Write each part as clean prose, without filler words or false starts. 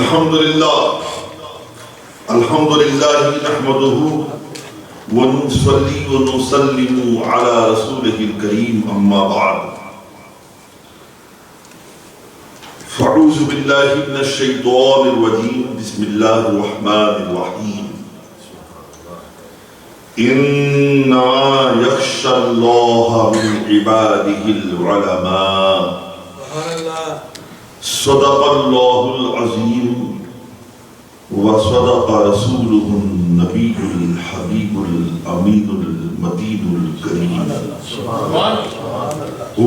الحمد لله نحمده ونصلي ونسلم على رسوله الكريم أما بعد فأعوذ بالله من الشيطان الرجيم بسم الله الرحمن الرحيم إنما يخشى الله من عباده العلماء صدق الله العظيم وصدق رسوله النبي الحبيب الأمين المتين الكريم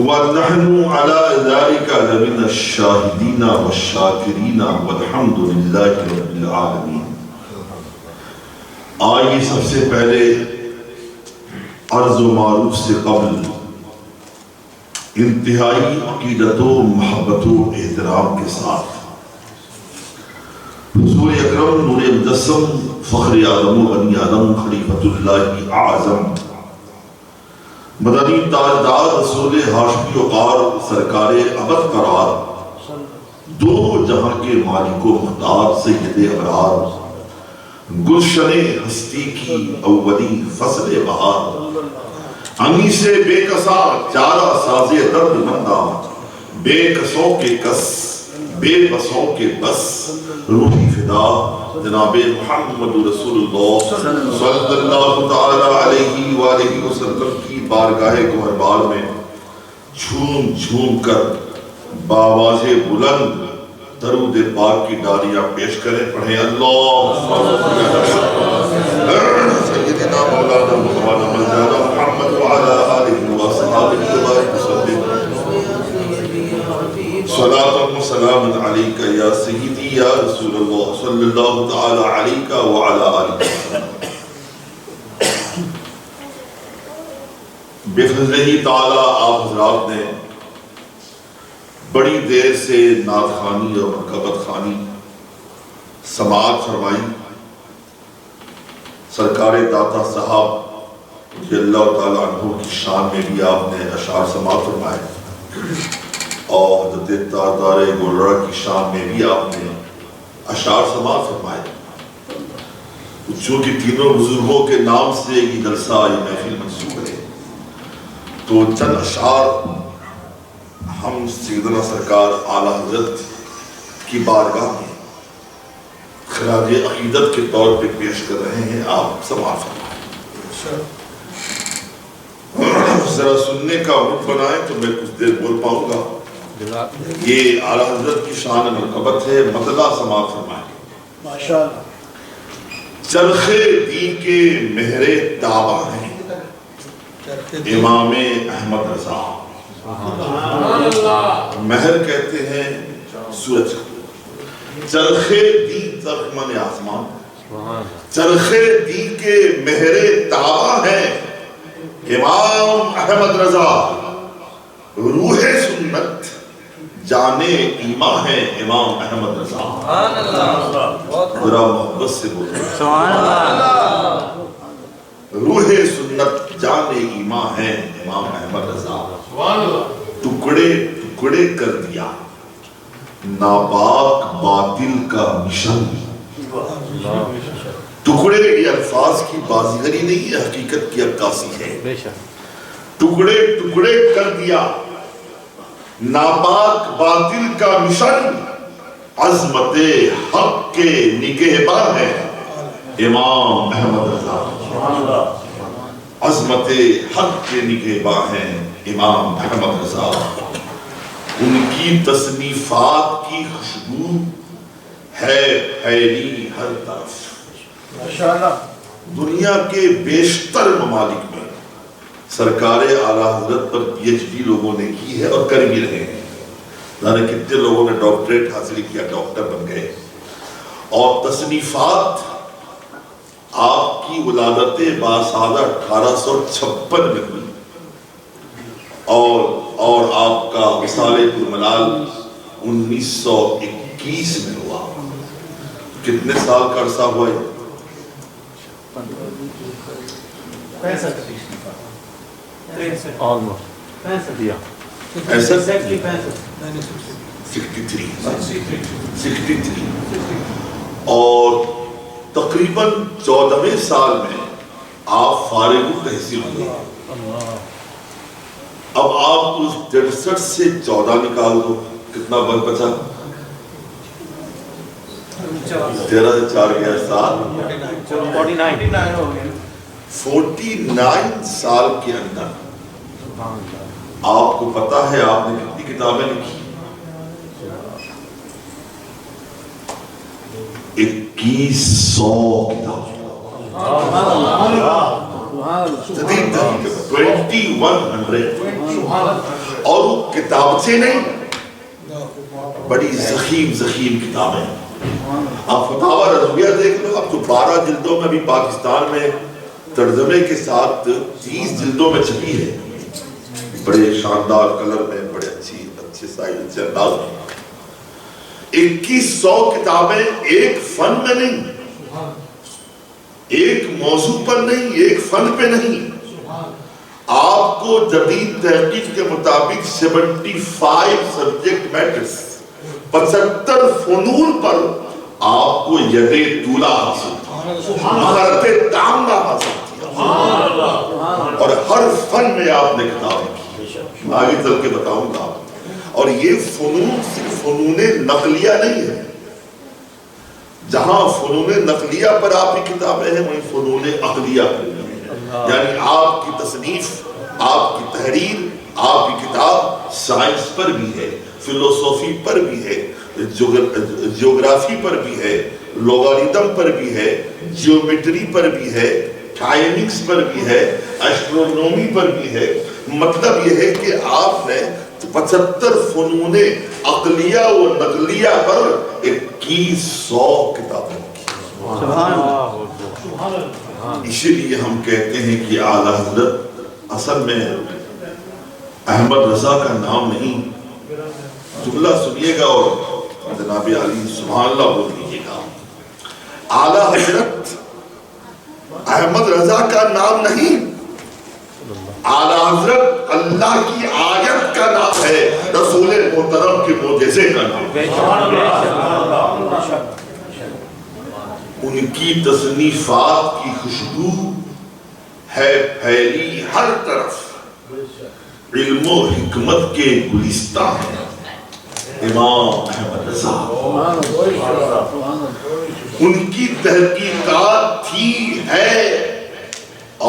ونحن على ذلك لمن الشاهدين والشاكرين والحمد لله رب العالمين. آئیے سب سے پہلے عرض و معروف سے قبل انتہائی عقیدت و محبت و احترام کے ساتھ حضور اکرم نور مجسم فخر آدم و بنی آدم خلیفۃ اللہ اعظم مدنی تاجدار رسول ہاشمی وقار سرکار ابد قرار دو جہاں کے مالک و مختار سید ابرار گلشن ہستی کی اولی فصل بہار انی سے بے کسا چارہ ساز درد مندہ بے کسوں کے کس بے بسوں کے بس روحی فدا جناب محمد رسول اللہ صلی اللہ تعالی علیہ وآلہ وسلم کی بارگاہ گہربار میں جھوم جھوم کر بآواز بلند درود پاک کی ڈالیاں پیش کریں. پڑھیں اللہ سیدنا مولانا مولانا مولانا محمد وعلى آلہ وصحابہ وسلم صلاة و سلام علیک یا سیدی یا رسول اللہ صلی اللہ تعالی علیک وعلى آلہ وسلم. بفضلہ تعالی آپ حضرات نے بڑی دیر سے نعت خوانی اور مرکبت خوانی سماعت فرمائی. سرکار داتا صاحب رضی اللہ تعالیٰ عنہ کی شان میں بھی آپ نے اشعار سماعت فرمائے اور حضرت تاجدار گولڑا کی شان میں بھی آپ نے اشعار سماعت فرمائے. چونکہ تینوں بزرگوں کے نام سے یہ جلسہ یہ محفل منسوب ہے تو چند اشعار ہم سیدنا سرکار اعلیٰ حضرت کی بارگاہ میں خراج عقیدت کے طور پہ پیش کر رہے ہیں. آپ سماعت فرمائیں. ذرا سننے کا مت بنائیں تو میں کچھ دیر بول پاؤں گا. یہ اعلیٰ حضرت کی شان مرکبت ہے. مطلع سماعت فرمائیں. چرخ دین کے مہر تابہ ہیں امام احمد رضا. مہر کہتے ہیں سورج. چرخ دین چرخ من آسمان چرخ دین کے مہر تابہ ہیں امام احمد رضا. روح سنت جانے ایمان ہے امام احمد رضا. ذرا محبت سے بولیں سبحان اللہ. روح سنت جانے ایمان ہے امام احمد رضا. ٹکڑے ٹکڑے کر دیا ناپاک باطل کا مشن. ٹکڑے یہ الفاظ کی بازیگری نہیں ہے حقیقت کی عکاسی ہے. ٹکڑے ٹکڑے کر دیا ناپاک باطل کا مشن. عظمت حق کے نگہباں ہے امام احمد رضا. عظمت حق کے نگہباں ہیں امام احمد رضا. ان کی تصنیفات کی خوشبو ہے پھیلی ہر طرف. دنیا کے بیشتر ممالک میں سرکار اعلیٰ حضرت پر پی ایچ ڈی لوگوں نے کی ہے اور کر بھی رہے ہیں. جانے کتنے لوگوں نے ڈاکٹریٹ حاصل کیا, ڈاکٹر بن گئے. اور تصنیفات آپ کی ولادت باسادہ 1856 میں ہوئی اور آپ کا وصال الملال 1921 میں ہوا. کتنے سال کا عرصہ ہوا ہے؟ 65 63 اور تقریباً 14ویں سال میں آپ فارغ التحصیل ہوئے. اب آپ اس 63 سے 14 نکال دو, کتنا بچا؟ 13 سے 4 گیا 7, 49 سال کے اندر آپ کو پتا ہے آپ نے کتنی کتابیں لکھی؟ 2100 کتاب. 2100. اور وہ کتابیں نہیں, بڑی زخیم کتابیں. آپ فتاوی رضویہ دیکھ لو, اب تو 12 جلدوں میں بھی پاکستان میں ترجمے کے ساتھ 30 جلدوں میں چھپی ہے, بڑے شاندار کلر میں, بڑے اچھے سائز, اچھے انداز میں. 2100 کتابیں ایک فن میں نہیں, ایک موضوع پر نہیں, ایک فن پہ نہیں. آپ کو جدید تحقیق کے مطابق 75 سبجیکٹ میٹرز, 75 فنون پر آپ کو ید طولہ حاصل, مہارت تامہ حاصل کیا, اور ہر فن میں آپ نے کتابیں کی. آگے چل کے بتاؤں گا. اور یہ فنون صرف فنون نقلیہ نہیں ہے. جہاں فنون نقلیہ پر آپ کی کتابیں ہیں, وہیں فنون عقلیہ پر بھی ہیں. یعنی آپ کی تصنیف, آپ کی تحریر, آپ کی کتاب سائنس پر بھی ہے, فلسفی پر بھی ہے, جیوگرافی پر بھی ہے, لوگارتم پر بھی ہے, جیومیٹری پر بھی ہے, ٹائمنگز پر بھی ہے, ایسٹرونومی پر بھی ہے. مطلب یہ ہے کہ آپ نے 75 فنون عقلیہ و نقلیہ پر 2100 کتابیں لکھی. اسی لیے ہم کہتے ہیں کہ اعلیٰ حضرت اصل میں احمد رضا کا نام نہیں. جملہ سنیے گا اور جناب علی سبحان اللہ بول دیجیے گا. اعلیٰ حضرت احمد رضا کا نام نہیں, اعلیٰ حضرت اللہ کی آیت کا نام ہے, رسول محترم کے معجزے کا نام. ان کی تصنیفات کی خوشبو ہے پھیلی ہر طرف, علم و حکمت کے گلستان ہیں امام احمد رضا. ان کی تحقیقات تھی, ہے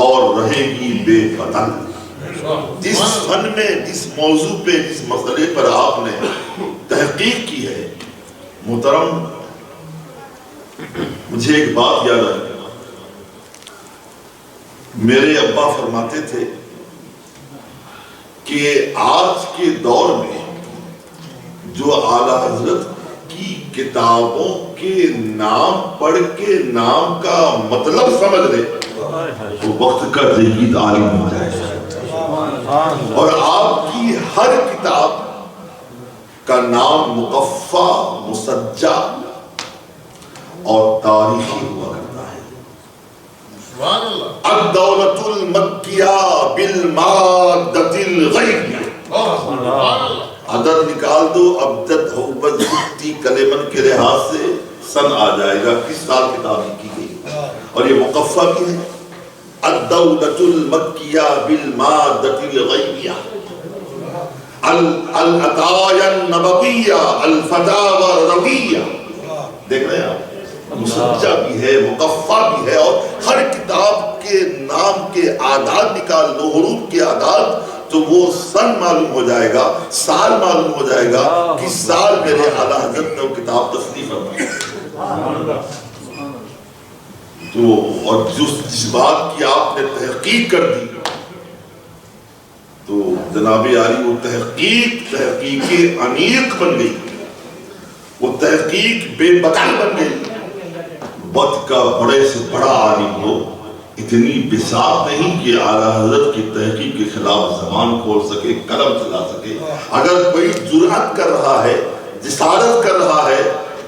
اور رہے گی بے بدل. جس فن میں, جس موضوع پہ, جس مسئلے پر آپ نے تحقیق کی ہے محترم, مجھے ایک بات یاد آئی. میرے ابا فرماتے تھے کہ آج کے دور میں جو اعلیٰ حضرت کی کتابوں کے نام پڑھ کے نام کا مطلب سمجھ لے تو وقت کا جدید عالم ہو جائے. اور آپ کی ہر کتاب کا نام مقفع, مسجع اور تاریخی ہوا کرتا ہے. الدولۃ المکیہ بالمادۃ الغیبیہ. عدد نکال دو, ابجد حوبت سکتی کلمن کے لحاظ سے سن آ جائے گا کس سال کتاب لکھی گئی, اور یہ مقفع بھی ہے. الدولۃ المکیہ بالمادۃ الغیبیہ, العطایا النبویہ, الفتاوی الرویہ. دیکھ رہے ہیں آپ, مسجع بھی ہے, مقفع بھی ہے, اور ہر کتاب کے نام کے اعداد نکال لو, حروف کے اعداد, تو وہ سن معلوم ہو جائے گا, سال معلوم ہو جائے گا کس سال میرے اعلیٰ حضرت نے وہ کتاب تصنیف فرمائی. تو اور جس بات کی آپ نے تحقیق کر دی, تو جناب عالی وہ تحقیق انیق بن گئی, وہ تحقیق بے بدل بن گئی. وقت کا بڑے سے بڑا عالم ہو, اتنی بساط نہیں کہ اعلیٰ حضرت کی تحقیق کے خلاف زبان کھول سکے, قلم چلا سکے. اگر کوئی جرأت کر رہا ہے, جسارت کر رہا ہے,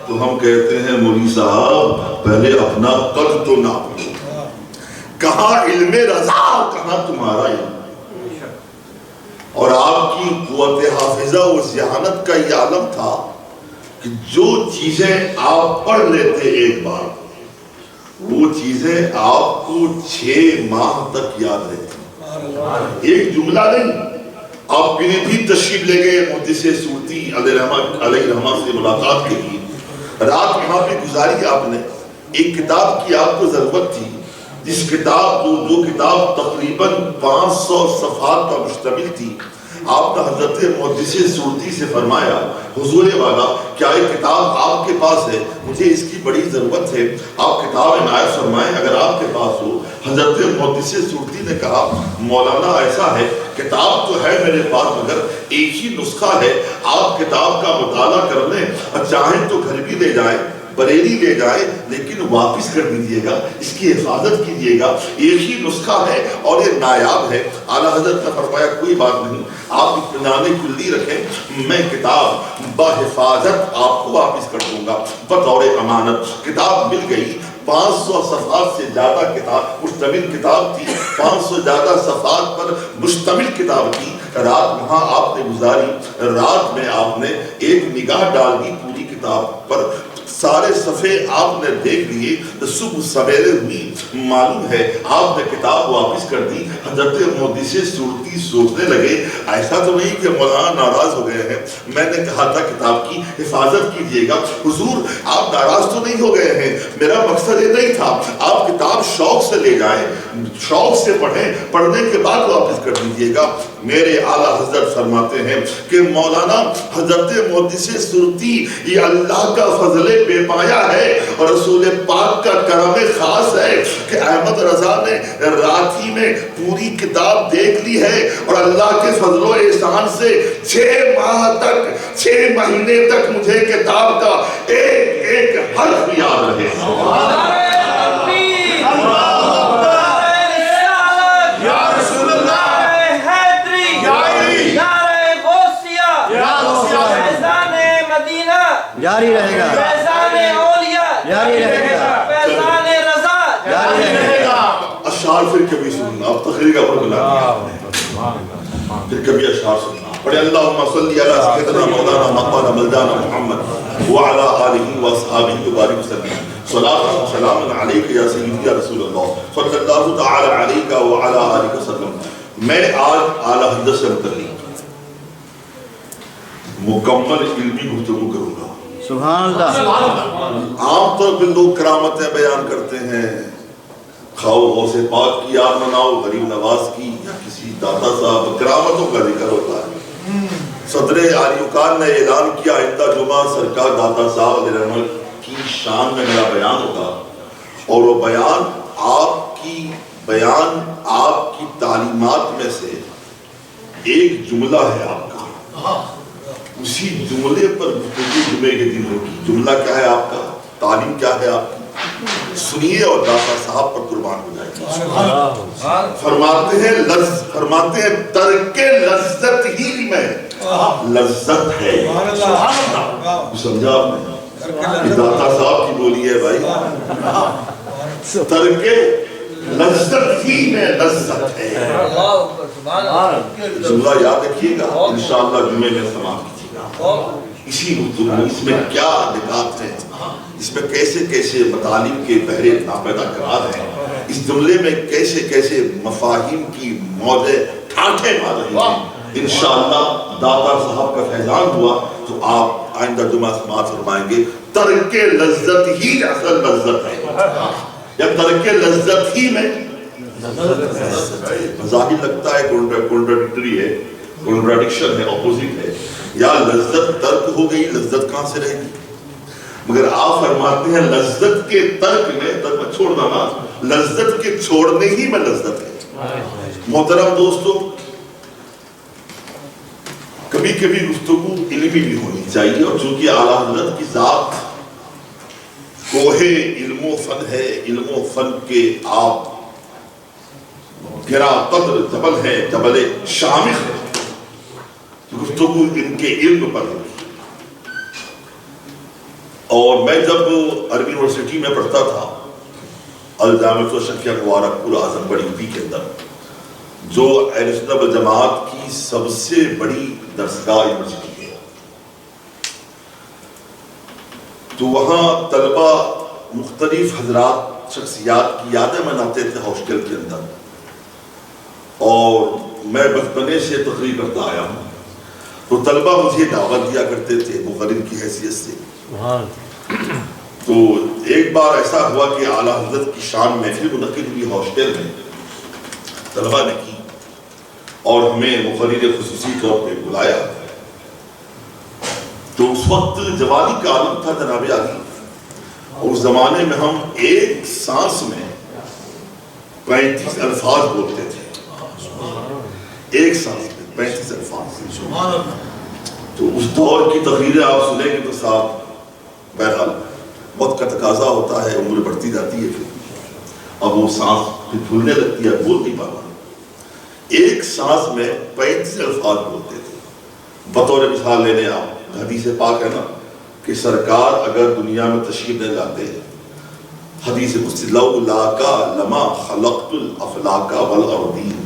تو ہم کہتے ہیں مولوی صاحب پہلے اپنا قد تو ناپ لو, کہاں علم رضا, کہاں تمہارا علم. اور آپ کی قوت حافظہ و ذہانت کا یہ عالم تھا کہ جو چیزیں آپ پڑھ لیتے ایک بار وہ چیزیں آپ کو 6 ماہ تک یاد رہتی. ایک جملہ نہیں. آپ بھی تشریف لے گئے محدث سورتی علیہ رحمہ سے ملاقات کے لیے. رات وہاں پہ گزاری آپ نے. ایک کتاب کی آپ کو ضرورت تھی جس کتاب جو کتاب تقریباً 500 صفحات پر مشتمل تھی. آپ نے حضرت محدث سورتی سے فرمایا حضور والا کیا یہ کتاب آپ کے پاس ہے؟ مجھے اس کی بڑی ضرورت ہے. آپ کتاب عنایت فرمائیں اگر آپ کے پاس ہو. حضرت محدث سورتی نے کہا مولانا ایسا ہے کتاب تو ہے میرے پاس مگر ایک ہی نسخہ ہے. آپ کتاب کا مطالعہ کر لیں اور چاہیں تو گھر بھی لے جائیں بریلی لے جائے لیکن واپس کر دیجئے گا اس کی حفاظت کیجئے گا. ایک ہی نسخہ ہے اور یہ نایاب ہے. اعلیٰ حضرت نے فرمایا کوئی بات نہیں آپ اطمینان کلی رکھیں میں کتاب بحفاظت آپ کو واپس کر دوں گا بطور امانت. کتاب مل گئی. 500 صفحات سے زیادہ کتاب مشتمل کتاب تھی. 500 زیادہ صفحات پر مشتمل کتاب تھی. رات وہاں آپ نے گزاری. رات میں آپ نے ایک نگاہ ڈال دی پوری کتاب پر. سارے صفحے آپ نے دیکھ لیے. صبح سویرے ہوئی معلوم ہے آپ نے کتاب واپس کر دی. حضرت محدث سورتی سوچنے لگے ایسا تو نہیں کہ مولانا ناراض ہو گئے ہیں. میں نے کہا تھا کتاب کی حفاظت کیجئے گا. حضور آپ ناراض تو نہیں ہو گئے ہیں. میرا مقصد یہ نہیں تھا. آپ کتاب شوق سے لے جائیں شوق سے پڑھیں پڑھنے کے بعد واپس کر دیجئے گا. میرے اعلیٰ حضرت فرماتے ہیں کہ مولانا حضرت محدث سورتی یہ اللہ کا فضل بے پایا ہے اور رسول پاک کا کرم خاص ہے کہ احمد رضا نے رات ہی میں پوری کتاب دیکھ لی ہے اور اللہ کے فضل و احسان سے 6 ماہ تک 6 مہینے تک مجھے کتاب کا ایک ایک حرف یاد رہے. جاری رہے گا فیضان اولیاء جاری رہے گا فیضان رضا جاری رہے گا. اشعار پھر کبھی سننا اب تقریر کا پر بلا پھر کبھی اشعار سننا پڑھے. اللہم صلی علی سیدنا مولانا مقبال ملدانا محمد وعلا آلہ واصحابہ وبارک وسلم. صلاۃ و سلام علیک یا سیدی یا رسول اللہ صلی اللہ تعالی علیہ وعلا آلہ وسلم. میں آج اعلیٰ حضرت سے متعلق مکمل علمی گفتگو کروں گا. سبحان اللہ. عام طور پہ لوگ کرامتیں بیان کرتے ہیں کھاؤ غوث پاک کی یاد مناؤ غریب نواز کی یا کسی داتا صاحب کرامتوں کا ذکر ہوتا ہے. صدر عالی وقار نے اعلان کیا آئندہ جمعہ سرکار داتا صاحب علیہ رحمت کی شان میں میرا بیان ہوگا اور وہ بیان آپ کی تعلیمات میں سے ایک جملہ ہے آپ کا. اسی جملے پر گفتگو جمعے کے دن ہوگی. جملہ کیا ہے آپ کا تعلیم کیا ہے آپ کی سنیے اور داتا صاحب پر قربان ہو جائے. فرماتے ہیں ترک لذت ہی میں لذت ہے. سمجھا آپ نے داتا صاحب کی بولی ہے بھائی. ترک لذت ہی میں لذت ہے. جملہ یاد رکھیے گا انشاءاللہ جمعے میں سماعت کیجیے گا. اسی گفتگو اس میں کیا نکات ہیں اس میں کیسے کیسے مطالب کے بہرے ناپیدا قرار ہیں اس جملے میں کیسے کیسے مفاہیم کی موضع ٹھانٹے مار رہی ہیں. انشاءاللہ داتا صاحب کا فیضان ہوا تو آپ آئندہ جمعہ سماعت فرمائیں گے. ترک لذت ہی اصل لذت ہے یا ترک لذت ہی میں ظاہر لگتا ہے کنٹراڈکٹری ہے کنٹراڈکشن ہے اپوزٹ ہے. یا لذت ترک ہو گئی لذت کہاں سے رہے گی. مگر آپ فرماتے ہیں لذت کے ترک میں ترک چھوڑنا نا لذت کے چھوڑنے ہی میں لذت ہے. محترم دوستو کبھی کبھی گفتگو علمی بھی ہونی چاہیے اور چونکہ اعلیٰ حضرت کی ذات کوہ علم و فن ہے. علم و فن کے آپ گرا قدر جبل ہے جبل شامخ ہے. گفتگو ان کے علم پر ہے. اور میں جب عربی یونیورسٹی میں پڑھتا تھا الجامعۃ الشرقیہ مبارک پور اعظم بڑی پی کے اندر جو اہل سنت والجماعت کی سب سے بڑی درسگاہ یونیورسٹی ہے، تو وہاں طلبہ مختلف حضرات شخصیات کی یادیں مناتے تھے ہاسٹل کے اندر، اور میں بچپنے سے تقریر کرتا آیا ہوں، تو طلبہ مجھے دعوت دیا کرتے تھے مقرر کی حیثیت سے۔ تو ایک بار ایسا ہوا کہ اعلیٰ حضرت کی شان محفل منعقد ہوئی ہاسٹل میں، طلبہ نے کی اور ہمیں مقرر خصوصی طور پہ بلایا، تو اس وقت جوانی کا عالم تھا جناب عالی، اور اس زمانے میں ہم ایک سانس میں 35 الفاظ بولتے تھے، ایک سانس میں 35 الفاظ۔ تو اس دور کی تقریریں آپ سنیں گے تو صاحب بہرحال وقت کا تقاضا ہوتا ہے، عمر بڑھتی جاتی ہے، پھر اب وہ سانس پھر پھولنے لگتی ہے، بول نہیں پاتا۔ ایک سانس میں 35 الفاظ بولتے تھے۔ بطور مثال لینے آپ، حدیث پاک ہے نا کہ سرکار اگر دنیا میں تشریف لے لاتے ہیں، حدیث قدسی لولاک لما خلقت الافلاک والارضین،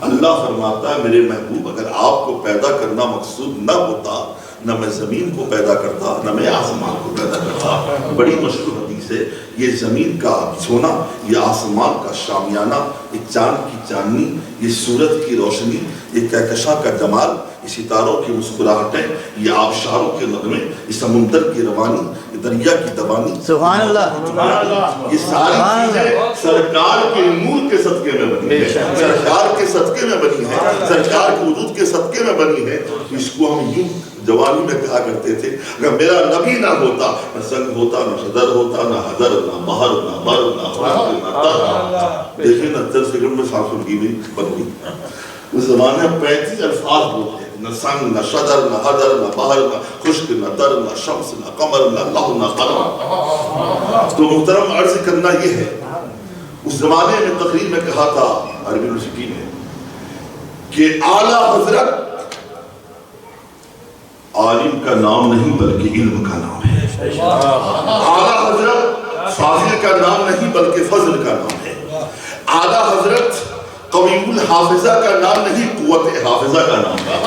اللہ فرماتا ہے میرے محبوب اگر آپ کو پیدا کرنا مقصود نہ ہوتا، نہ میں زمین کو پیدا کرتا، نہ میں آسمان کو پیدا کرتا۔ بڑی مشہور حدیث ہے، یہ زمین کا سونا، یہ آسمان کا شامیانہ، یہ چاند کی چاندنی، یہ سورج کی روشنی، یہ کہکشاں کا جمال، یہ ستاروں کی مسکراہٹیں، یہ آبشاروں کے نغمے، یہ سمندر کی روانی، یہ دریا کی دوانی، سبحان اللہ، یہ ساری چیزیں سرکار کے نور کے صدقے میں بنی ہے، سرکار کے صدقے میں بنی ہے، سرکار کے وجود کے صدقے میں بنی ہے۔ اس کو ہم یوں جوانی میں کہا کرتے تھے، اگر میرا نبی نہ ہوتا، نہ سنگ ہوتا، نہ شجر ہوتا، نہ حجر، نہ بحر، نہ بر، نہ خاک، نہ تر۔ دیکھیں نا 10 سیکنڈ میں 700 کی بھی بن گئی۔ اس زمانے میں 35 الفاظ بولتے ہیں، نہ سنگ، نہ شجر، نہ حجر، نہ بحر، نہ خشک، نہ تر، نہ شمس، نہ قمر، نہ لوح، نہ قلم۔ تو محترم عرض کرنا یہ ہے، اس زمانے میں تقریر میں کہا تھا عربی یونیورسٹی میں کہ اعلیٰ حضرت عالم کا نام نہیں بلکہ علم کا نام ہے، اعلیٰ حضرت فاضل کا نام نہیں بلکہ فضل کا نام ہے، اعلیٰ حضرت قوی الحافظہ کا نام نہیں قوت حافظہ کا نام ہے،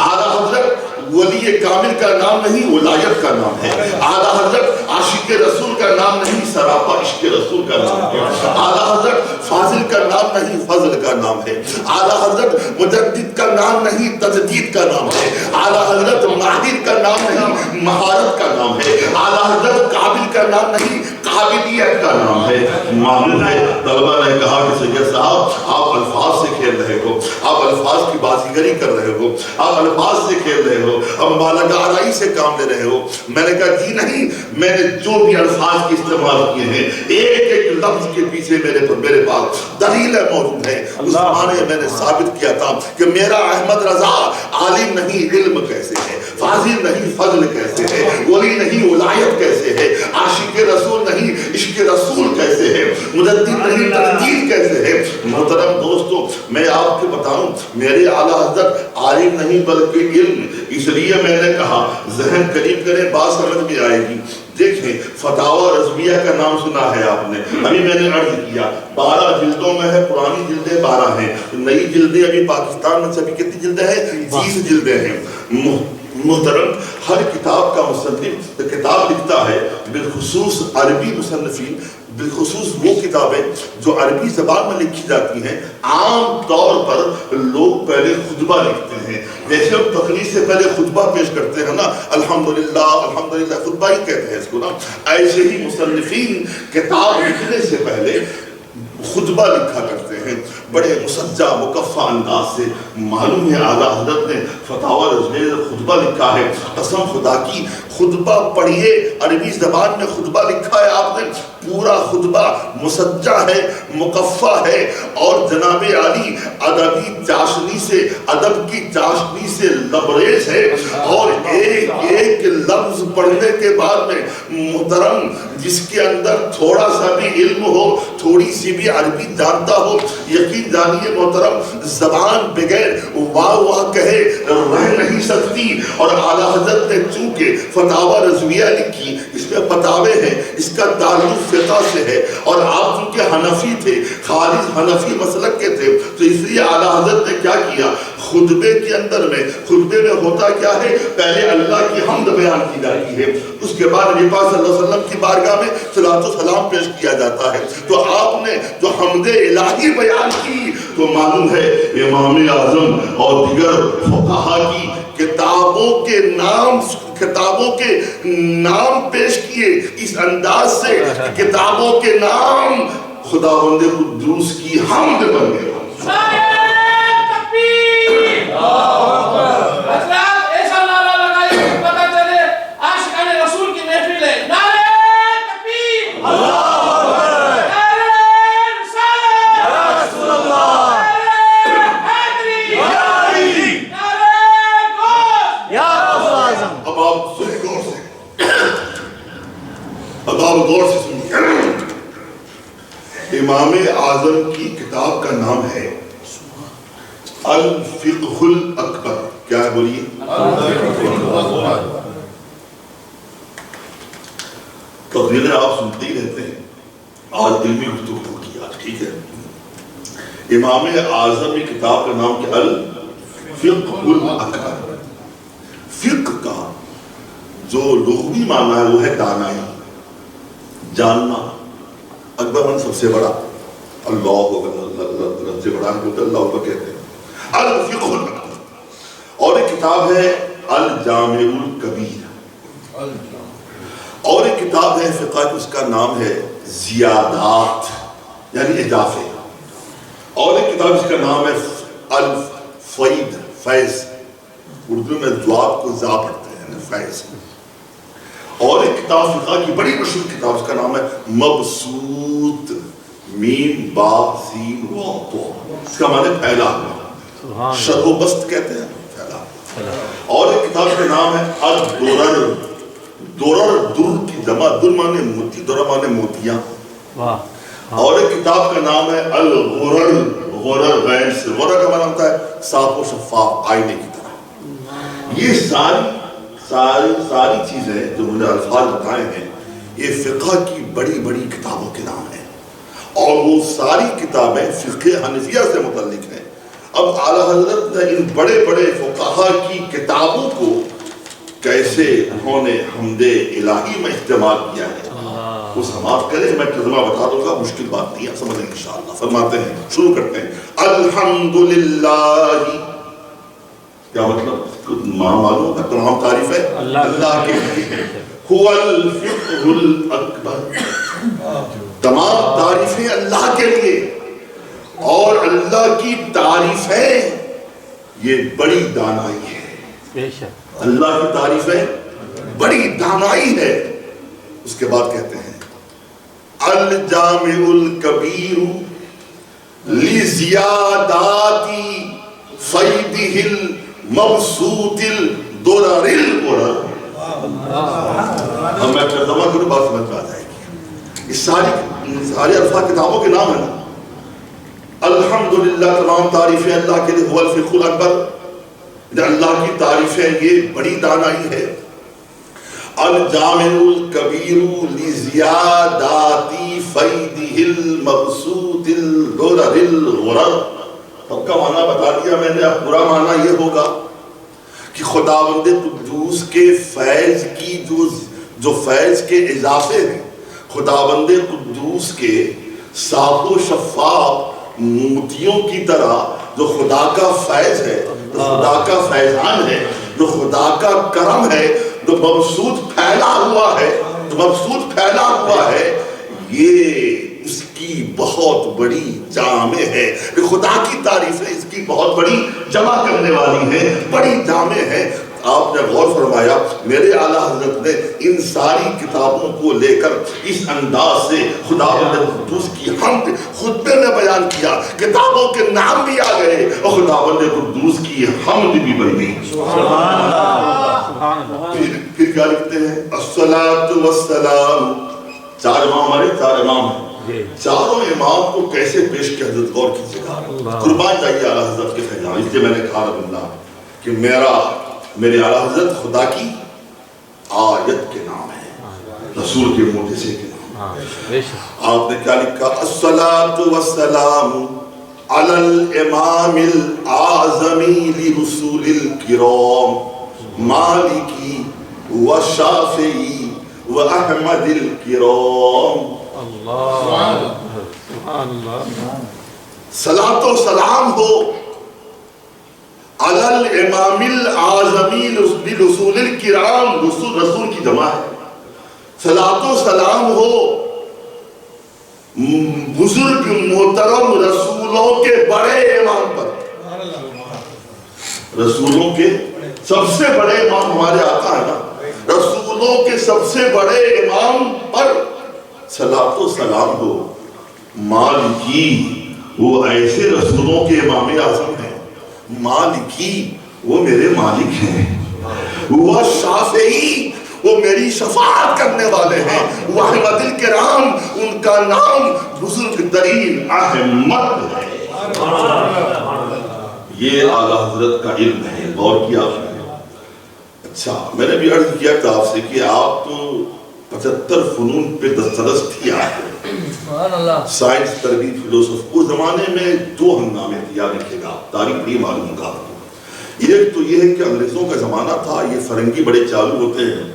اعلیٰ حضرت ولی کامل کا نام نہیں ولایت کا نام ہے، اعلیٰ حضرت عاشق رسول کا نام نہیں سراپا عشق رسول کا نام ہے، اعلیٰ حضرت فاضل کا نام نہیں فضل کا نام ہے، اعلیٰ حضرت مجدد کا نام نہیں تجدید کا نام ہے، اعلیٰ حضرت ماہر کا نام نہیں مہارت کا نام ہے، اعلیٰ حضرت قابل کا نام نہیں قابلیت کا نام ہے۔ معلوم ہے طلبہ نے کہا کہ سید صاحب آپ الفاظ سے کھیل رہے ہو، آپ الفاظ کی بازیگری کر رہے ہو، آپ الفاظ سے کھیل رہے ہو، اب مبالغہ آرائی سے کام لے رہے ہو۔ میں نے کہا جی نہیں، میں نے جو بھی الفاظ کی استعمال کیے ہیں ایک ایک لفظ کے پیچھے میرے پاس دلیل موجود ہے۔ اس زمانے میں نے ثابت کیا تھا کہ میرا احمد رضا عالم نہیں علم کیسے ہے، فاضل نہیں فضل کیسے ہے، ولی نہیں ولایت کیسے ہے، عاشق رسول نہیں عشق رسول کیسے ہے، مجدد نہیں تجدید کیسے ہے۔ محترم دوستو، میں آپ کو بتاؤں میرے اعلیٰ حضرت عالم نہیں بلکہ علم، اس لیے میں نے کہا ذہن قریب کریں بات سمجھ میں آئے گی۔ دیکھیں فتاوی رضویہ کا نام سنا ہے آپ نے، ابھی میں نے عرض کیا 12 جلدوں میں ہے، پرانی جلدیں 12 ہیں، نئی جلدیں ابھی پاکستان میں سبھی کتنی جلدیں ہیں؟ 20 جلدیں ہیں۔ محترم ہر کتاب کا مصنف کتاب لکھتا ہے، بالخصوص عربی مصنفین، بالخصوص وہ کتابیں جو عربی زبان میں لکھی جاتی ہیں، عام طور پر لوگ پہلے خطبہ لکھتے ہیں، جیسے ہم تقریر سے پہلے خطبہ پیش کرتے ہیں نا، الحمدللہ الحمدللہ خطبہ ہی کہتے ہیں اس کو نا، ایسے ہی مصنفین کتاب لکھنے سے پہلے خطبہ لکھا کرتے ہیں، بڑے مسجع مکفہ انداز سے۔ معلوم ہے اعلیٰ حضرت نے فتاوی رضویہ خطبہ لکھا ہے، قسم خدا کی خطبہ پڑھیے، عربی زبان میں خطبہ لکھا ہے آپ نے، پورا خطبہ مسجع ہے، مکفہ ہے، اور جناب عالی ادبی چاشنی سے، ادب کی چاشنی سے لبریز ہے، اور ایک ایک لفظ پڑھنے کے بعد میں محترم جس کے اندر تھوڑا سا بھی علم ہو، تھوڑی سی بھی عربی جانتا ہو، یقین جانیے محترم زبان بغیر بغیر واہ واہ کہے رہ نہیں سکتی. اور اعلیٰ حضرت نے چونکہ فتاوی رضویہ لکھی، اس میں فتاوے ہیں، اس کا تعلق فقہ سے ہے، اور آپ چونکہ حنفی تھے، خالص حنفی مسلک کے تھے، تو اس لیے اعلیٰ حضرت نے کیا کیا، خطبے کے اندر میں، خطبے میں ہوتا کیا ہے، پہلے اللہ کی حمد بیان کی جاتی ہے، اس کے بعد نبی پاک صلی اللہ علیہ وسلم کی بارگاہ میں صلاۃ و سلام پیش کیا جاتا ہے. تو آپ نے جو حمد الہی بیان کی تو معلوم ہے امام اعظم اور دیگر فقہا کی کتابوں کے نام پیش کیے اس انداز سے، کتابوں کے نام خداوند قدوس کی حمد بن گئے. غور سے سنیے، امام اعظم کی کتاب کا نام ہے الفقہ الاکبر. کیا ہے بولیے؟ تقریریں آپ سنتے ہی رہتے ہیں، آج علمی گفتگو کی آج، ٹھیک ہے. امام اعظم کی کتاب کا نام کیا؟ الفقہ الاکبر. فقہ کا جو لغوی معنی ہے وہ ہے دانائی، جاننا. اکبر من سب سے بڑا، اللہ سے بڑا اللہ کو کہتے ہیں الفقہ الاکبر. اور ایک کتاب ہے الجامع الکبیر، اور ایک کتاب ہے فقہ کی، اس کا نام ہے زیادات یعنی اضافے. اور ایک کتاب اس کا نام ہے الفید، فیض، اردو میں ضاد کو زا پڑھتے ہیں، فیض. اور ایک کتاب فقہ کی بڑی مشہور کتاب، اس کا نام ہے مبسوط، میم با سین واو تو، اس کا معنی پھیلا ہوا، شرح و بسط کہتے ہیں، پھیلا. اور ایک کتاب کا نام ہے الدرر، درر در کی جمع، در معنی موتی، درر معنی موتیاں. اور ایک کتاب کا نام ہے الغرر، غرر غین سے، غرر کا معنی ہوتا ہے صاف و شفاف، آئینے کی طرح. یہ ساری چیزیں جو مجھے الفاظ بتائے ہیں یہ فقہ کی بڑی بڑی کتابوں کے نام ہیں، اور وہ ساری کتابیں فقہ حنفیہ سے متعلق ہیں. اب اعلیٰ حضرت نے ان بڑے بڑے فقہا کی کتابوں کو کیسے انہوں نے حمد الہی میں استعمال کیا ہے وہ سماعت کریں. میں ترجمہ بتا دوں گا، مشکل بات نہیں ہے، سمجھیں انشاءاللہ. فرماتے ہیں، شروع کرتے ہیں، الحمدللہ. کیا مطلب؟ معلوم ہے، تمام تعریف ہے اللہ کے لیے. هو الفقہ الاکبر، تمام تعریفیں اللہ کے لیے، اور اللہ کی تعریفیں یہ بڑی دانائی ہے. اللہ کی تعریفیں بڑی دانائی ہے. اس کے بعد کہتے ہیں الجامع الکبیر لزیادات فیدہ المبسوط الدرر الغرر. ہم میں ترجمہ کروں بات سمجھ میں آ جائے گی. اس سارے الفاظ کتابوں کے نام ہیں نا. الحمدللہ، تمام تعریفیں اللہ کے لیے، هو الفقہ الاکبر، اللہ کی تعریفیں یہ بڑی دانائی ہے. الجامع الکبیر لزیادات فیدہ المبسوط الدرر الغرر. سب کا معنی بتا دیا میں نے. اب پورا معنی یہ ہوگا کہ خداوند قدوس کے فیض کی جو فیض کے اضافے ہیں، خداوند قدوس کے صاف و شفاف موتیوں کی طرح جو خدا کا فیض ہے، جو خدا کا فیضان ہے، جو خدا کا کرم ہے، جو مبسوط پھیلا ہوا ہے، یہ اس کی بہت بڑی جامع ہے. خدا کی تعریفیں اس کی بہت بڑی جمع کرنے والی ہیں، بڑی جامع ہے. آپ نے غور فرمایا، میرے اعلیٰ حضرت نے ان ساری کتابوں کو لے کر اس انداز سے خداوند قدوس کی حمد خطبے میں بیان کیا. کتابوں کے نام بھی آ گئے اور خداوند قدوس کی حمد بھی بن گئی. سبحان اللہ. پھر کیا لکھتے ہیں؟ الصلاۃ والسلام. چار امام ہمارے، چار امام ہیں. چاروں امام کو کیسے پیش کیا حضرت غور کیجیے گا. قربان جائیے اعلیٰ حضرت کے فیضان. اس لیے میں نے کہا رب اللہ کہ میرے اعلیٰ حضرت خدا کی آیت کے نام ہے, رسول کے معجزے کے نام. آپ نے کیا لکھا؟ الصلاۃ والسلام علی الامام الاعظم لرسول الکرام مالکی وشافعی واحمد الکرام. صلاۃ و سلام ہو علی الامام الاعظم لرسول الکرام, رسول کی جمع ہے. صلاۃ و سلام ہو بزرگ محترم رسولوں کے بڑے امام پر. رسولوں کے سب سے بڑے امام ہمارے آقا ہے نا, رسولوں کے سب سے بڑے امام پر صلاۃ و سلام ہو. مالکی وہ ایسے رسولوں کے امام اعظم ہیں, مالکی وہ میرے مالک ہیں, وہ شافعی وہ میری شفاعت کرنے والے ہیں, وہ احمد الکرام ان کا نام بزرگ ترین احمد ہے. یہ اعلیٰ حضرت کا علم ہے. غور کیا آپ نے؟ اچھا, میں نے بھی عرض کیا تھا آپ سے کہ آپ تو 75 فنون پہ دسترست ہی آئے. سائنس, تربیت, فلسفہ. اس زمانے میں 2 ہنگامے تھے, یاد رکھیے گا, تاریخ نہیں معلوم ہوگا. ایک تو یہ ہے کہ انگریزوں کا زمانہ تھا, یہ فرنگی بڑے چالو ہوتے ہیں,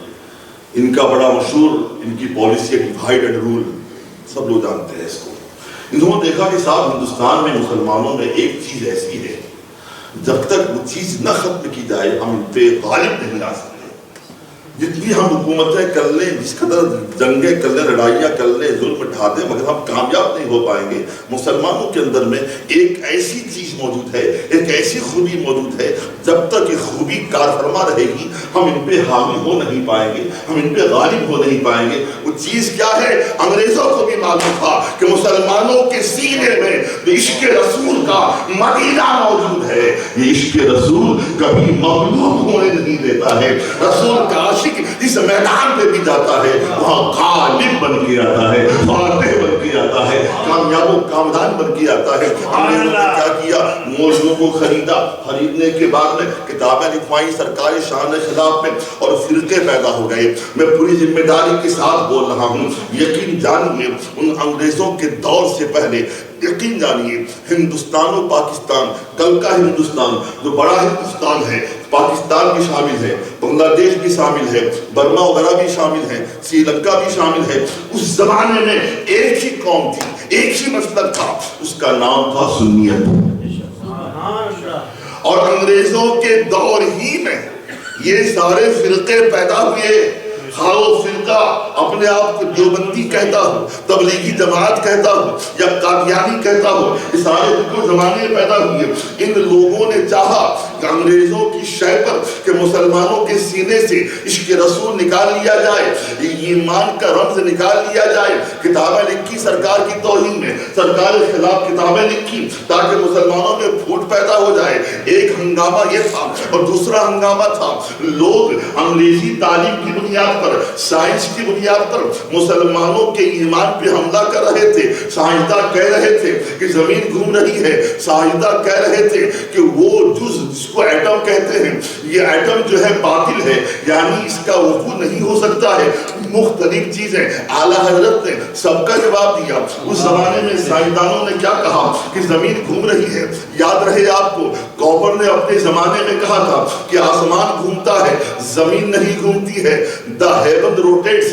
ان کا بڑا مشہور ان کی پالیسی ہے ڈیوائڈ اینڈ رول, سب لوگ جانتے ہیں اس کو. انہوں نے دیکھا کہ صاحب ہندوستان میں مسلمانوں میں ایک چیز ایسی ہے, جب تک وہ چیز نہ ختم کی جائے ہم ان پہ غالب نہیں آ سکتے. جتنی ہم حکومتیں کر لیں, جس قدر جنگیں کر لیں, لڑائیاں کر لیں, ظلم ڈھا دیں, مگر ہم کامیاب نہیں ہو پائیں گے. مسلمانوں کے اندر میں ایک ایسی چیز موجود ہے, ایک ایسی خوبی موجود ہے, جب تک یہ خوبی کار فرما رہے گی ہم ان پہ حاوی ہو نہیں پائیں گے, ہم ان پہ غالب ہو نہیں پائیں گے. وہ چیز کیا ہے؟ انگریزوں کو بھی معلوم تھا کہ مسلمانوں کے سینے میں عشق رسول کا مدینہ موجود ہے. یہ عشق رسول کبھی مغلوب ہونے نہیں دیتا ہے. رسول کا عاشق اس میدان پہ بھی جاتا ہے, وہاں غالب بن کے آتا ہے, فاتح بن کے آتا ہے, کامیاب و کامدان بن کے آتا ہے. ہم نے کیا کیا؟ موضوع کو خریدا, خریدنے کے بعد میں کتابیں لکھوائی سرکار شان خلاف میں, اور فرقے پیدا ہو گئے. میں پوری ذمہ داری کے ساتھ بول رہا ہوں, یقین جانیے ان انگریزوں کے دور سے پہلے, یقین جانیے ہندوستان و پاکستان, کل کا ہندوستان جو بڑا ہندوستان ہے, پاکستان بھی شامل ہے, بنگلہ دیش بھی شامل ہے, برما وغیرہ بھی شامل ہے, سری لنکا بھی شامل ہے. اس زمانے میں ایک ہی قوم تھی, ایک ہی مسلک تھا, اس کا نام تھا سنیت. اور انگریزوں کے دور ہی میں یہ سارے فرقے پیدا ہوئے. خواہ فرقہ اپنے آپ کو دیوبندی کہتا ہو, تبلیغی جماعت کہتا ہو, یا قادیانی کہتا ہو, یہ سارے بالکل زمانے پیدا ہوئے. ان لوگوں نے چاہا کہ انگریزوں کی شے پر کہ مسلمانوں کے سینے سے عشق رسول نکال لیا جائے, ایمان کا رمز نکال لیا جائے. کتابیں لکھی سرکار کی توہین میں, سرکار کے خلاف کتابیں لکھی تاکہ مسلمانوں میں پھوٹ پیدا ہو جائے. ایک ہنگامہ یہ تھا, اور دوسرا ہنگامہ تھا لوگ انگریزی تعلیم کی بنیاد پر, سائنس کی بنیاد پر مسلمانوں کے ایمان پہ حملہ کر رہے تھے. سائنسداں کہہ رہے تھے کہ زمین گھوم رہی ہے, سائنسداں کہہ رہے تھے کہ وہ جز جس کو ایٹم کہتے ہیں, یہ ایٹم جو ہے باطل ہے, یعنی اس کا وقوع نہیں ہو سکتا ہے. مختلف چیزیں اعلیٰ حضرت نے سب کا جواب دیا. اس زمانے میں سائنسدانوں نے کیا کہا کہ زمین گھوم رہی ہے. یاد رہے آپ کو, کوپر نے اپنے زمانے میں کہا تھا کہ آسمان گھومتا ہے, زمین نہیں گھومتی ہے. The heaven rotates,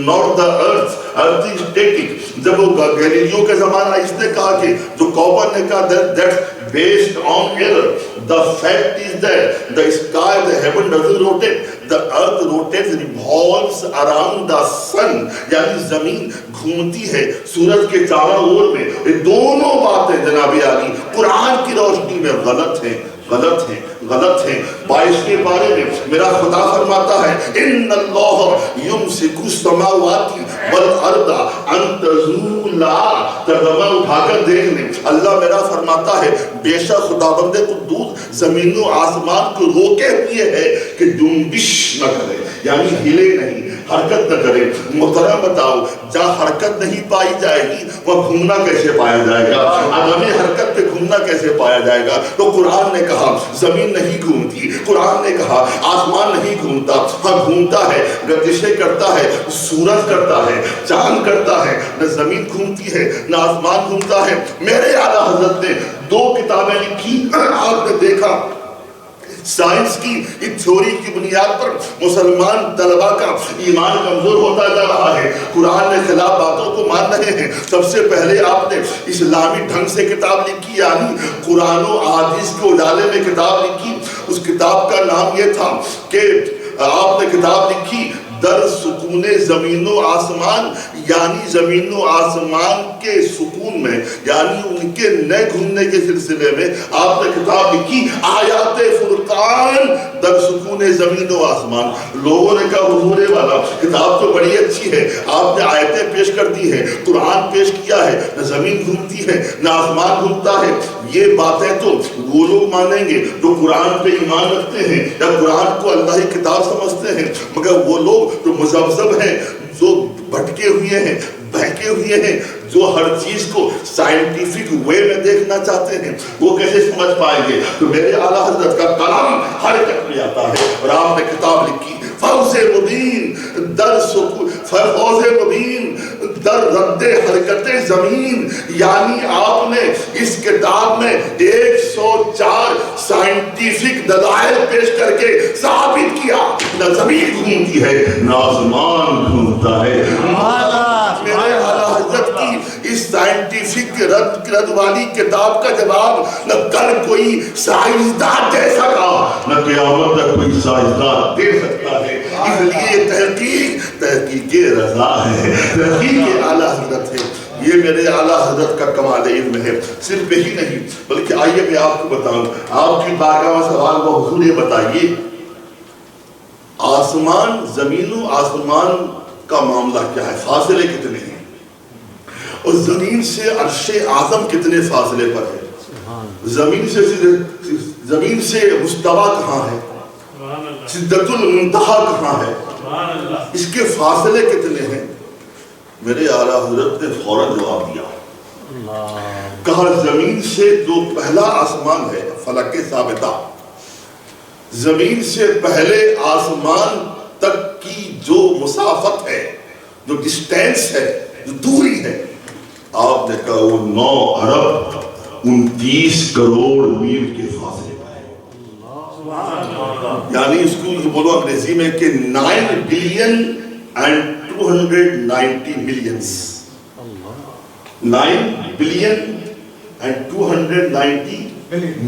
not the earth. Earth is static. جب وہ گیلیلیو کے زمانہ, اس نے کہا کہ جو کوپر نے کہا that's based on error. The fact is that the sky, the heaven doesn't rotate. The earth rotates, revolves around the sun. یعنی زمین گھومتی ہے سورج کے چاروں اور میں. یہ دونوں باتیں جناب عالی قرآن کی روشنی میں غلط ہیں. 22ویں پارے میں میرا خدا فرماتا ہے ان اللہ یمسک السماوات والارض ان تزولا ترجمہ اٹھا کر دیکھ لیں. اللہ میرا فرماتا ہے بے شک خداوند قدوس زمین و آسمان کو روکے ہوئے ہے کہ جنبش نہ کرے، یعنی ہلے نہیں، حرکت نہ کرے. محترم بتاؤ جہاں حرکت نہیں پائی جائے گی وہ گھومنا کیسے پایا جائے گا؟ عدم حرکت پہ گھومنا کیسے پایا جائے گا؟ تو قرآن نے کہا زمین نہیں گھومتی، قرآن نے کہا آسمان نہیں گھومتا. ہاں گھومتا ہے، گردشیں کرتا ہے، سورج کرتا ہے، چاند کرتا ہے، نہ زمین گھومتی ہے نہ آسمان گھومتا ہے. میرے اعلیٰ حضرت نے 2 کتابیں لکھی. آپ نے دیکھا سائنس کی ایک تھیوری کی بنیاد پر مسلمان طلباء کا ایمان کمزور ہوتا جا رہا ہے، قرآن نے خلاف باتوں کو مان رہے ہیں. سب سے پہلے آپ نے اسلامی ڈھنگ سے کتاب لکھی، یعنی قرآن و احادیث کے اجالے میں کتاب لکھی. اس کتاب کا نام یہ تھا کہ آپ نے کتاب لکھی در سکون زمین و آسمان، یعنی زمین و آسمان کے سکون میں، یعنی ان کے نئے گھومنے کے سلسلے میں آپ نے کتاب لکھی آیات فرقان در سکون زمین و آسمان. لوگوں نے کہا حضور والا کتاب تو بڑی اچھی ہے، آپ نے آیتیں پیش کر دی ہیں، قرآن پیش کیا ہے، نہ زمین گھومتی ہے نہ آسمان گھومتا ہے. یہ باتیں تو وہ لوگ مانیں گے جو قرآن پہ ایمان رکھتے ہیں یا قرآن کو اللہ کی کتاب سمجھتے ہیں، مگر وہ لوگ جو مذبذب ہیں، جو بھٹکے ہوئے ہیں، بہکے ہوئے ہیں، جو ہر چیز کو سائنٹیفک وے میں دیکھنا چاہتے ہیں، وہ کیسے سمجھ پائیں گے؟ تو میرے اعلیٰ حضرت کا کلام حرکت میں آتا ہے. اور آپ نے کتاب لکھی فوز مبین در سکون، فوز مبین در رد حرکت زمین، یعنی آپ نے اس کتاب میں 104 سائنٹیفک دلائل پیش کر کے ثابت کیا نہ زمین گھومتی ہے نہ آسمان گھومتا ہے. میرے اعلیٰ حضرت کی اس سائنٹیفک رد والی کتاب کا جواب نہ کل کوئی سائنسدان دے سکا نہ قیامت تک کوئی سائنسدان دے سکتا ہے. اس لیے تحقیق رضا ہے، تحقیق اعلیٰ حضرت ہے. یہ میرے اعلیٰ حضرت کا کمال علم ہے. صرف یہی نہیں بلکہ آئیے میں آپ کو بتاؤں، آپ کی بارگاہ میں سوال کو حضور یہ بتائیے آسمان زمین و آسمان کا معاملہ کیا ہے؟ فاصلے کتنے ہیں؟ اور زمین سے عرش اعظم کتنے فاصلے پر ہے؟ زمین سے مستوی کہاں ہے؟ سدرۃ المنتہا کہاں ہے؟ اس کے فاصلے کتنے ہیں؟ میرے اعلیٰ حضرت نے فوراً جواب دیا، کہا زمین سے جو پہلا آسمان ہے فلک ثابتہ، زمین سے پہلے آسمان تک کی جو مسافت ہے، جو ڈسٹینس ہے، جو دوری ہے، آپ نے کہا وہ 9 ارب 29 کروڑ میل کے فاصلے پر ہے. یعنی اس کو بولو انگریزی میں کہ 9 billion and 290 millions. 9 billion and 290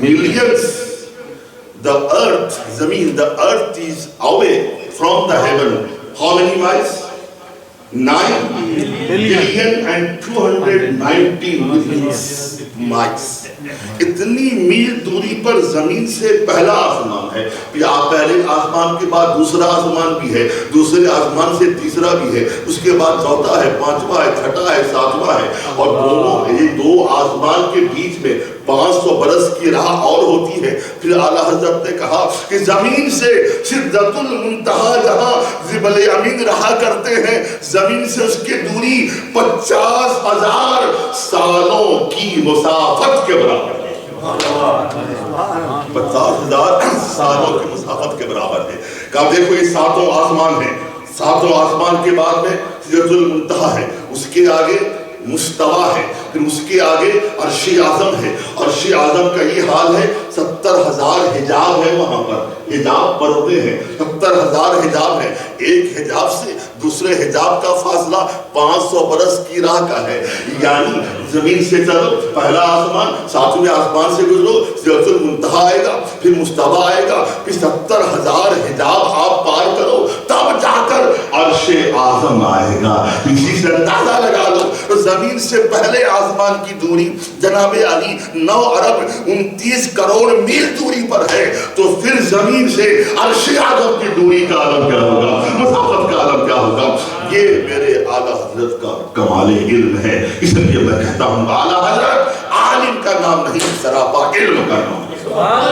millions. The earth, زمین, the earth is away from the heaven. How many miles? 9 billion and 290 million miles. اتنی میل دوری پر زمین سے پہلا آسمان ہے. پہلے آسمان کے بعد دوسرا آسمان بھی ہے، دوسرے آسمان سے تیسرا بھی ہے، اس کے بعد چوتھا ہے، پانچواں ہے، چھٹا ہے، ساتواں ہے. اور دونوں یہ 2 آسمان کے بیچ میں 500 برس کی راہ اور ہوتی ہے. پھر اعلیٰ حضرت نے کہا کہ زمین سے سدرۃ المنتہا جہاں جبل امین رہا کرتے ہیں، زمین سے اس کی دوری 50,000 سالوں کی مسافت کے برابر ہے. 50,000 سالوں کی مسافت کے برابر ہے. کہا دیکھو یہ 7 آسمان ہیں، 7 آسمان کے بعد میں سدرۃ المنتہا ہے، اس کے آگے مستوی ہے، پھر اس کے آگے عرش اعظم ہے. عرش اعظم کا یہ حال ہے 70,000 حجاب ہے، وہاں پر حجاب پردے ہیں، 70,000 حجاب ہیں. ایک حجاب سے دوسرے حجاب کا فاصلہ 500 برس کی راہ کا ہے. یعنی زمین سے چلو پہلا آسمان، 7ویں آسمان سے گزرو، سدرۃ المنتہا آئے گا، پھر مستوی آئے گا، پھر 70,000 حجاب آپ پار کرو تب جا کر عرش اعظم آئے گا. اسی سے اندازہ لگا لو زمین سے پہلے آسمان کی دوری جناب علی 9 ارب 29 کروڑ میل دوری پر ہے. تو پھر زمین سے عرش اعظم کی دوری کا عالم کیا ہوگا، مسافت کا عالم کیا ہوگا؟ یہ میرے اعلیٰ حضرت کا کمال علم ہے، اس لیے میں کہتا ہوں اعلیٰ حضرت عالم کا نام نہیں، سراپا علم کا نام ہے۔ سبحان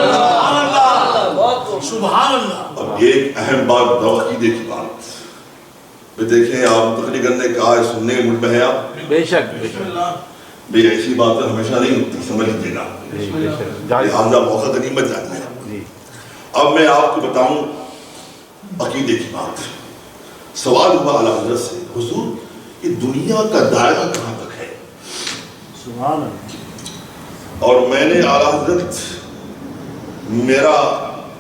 اللہ۔ اب ایک اہم بات عقیدے کی بات میں دیکھیں، آپ تقریر کرنے کا ہے، سننے مجھ میں ہے آپ، بے شک بے شک بھئی ایسی باتیں ہمیشہ نہیں ہوتی، سمجھ لیجیے گا، لہٰذا موقع غنیمت جانیے۔ اب میں آپ کو بتاؤں عقیدے کی بات۔ سوال ہوا اعلیٰ حضرت سے، حضور یہ دنیا کا دائرہ کہاں تک ہے؟ سبحان اللہ۔ اور میں نے اعلیٰ حضرت، میرا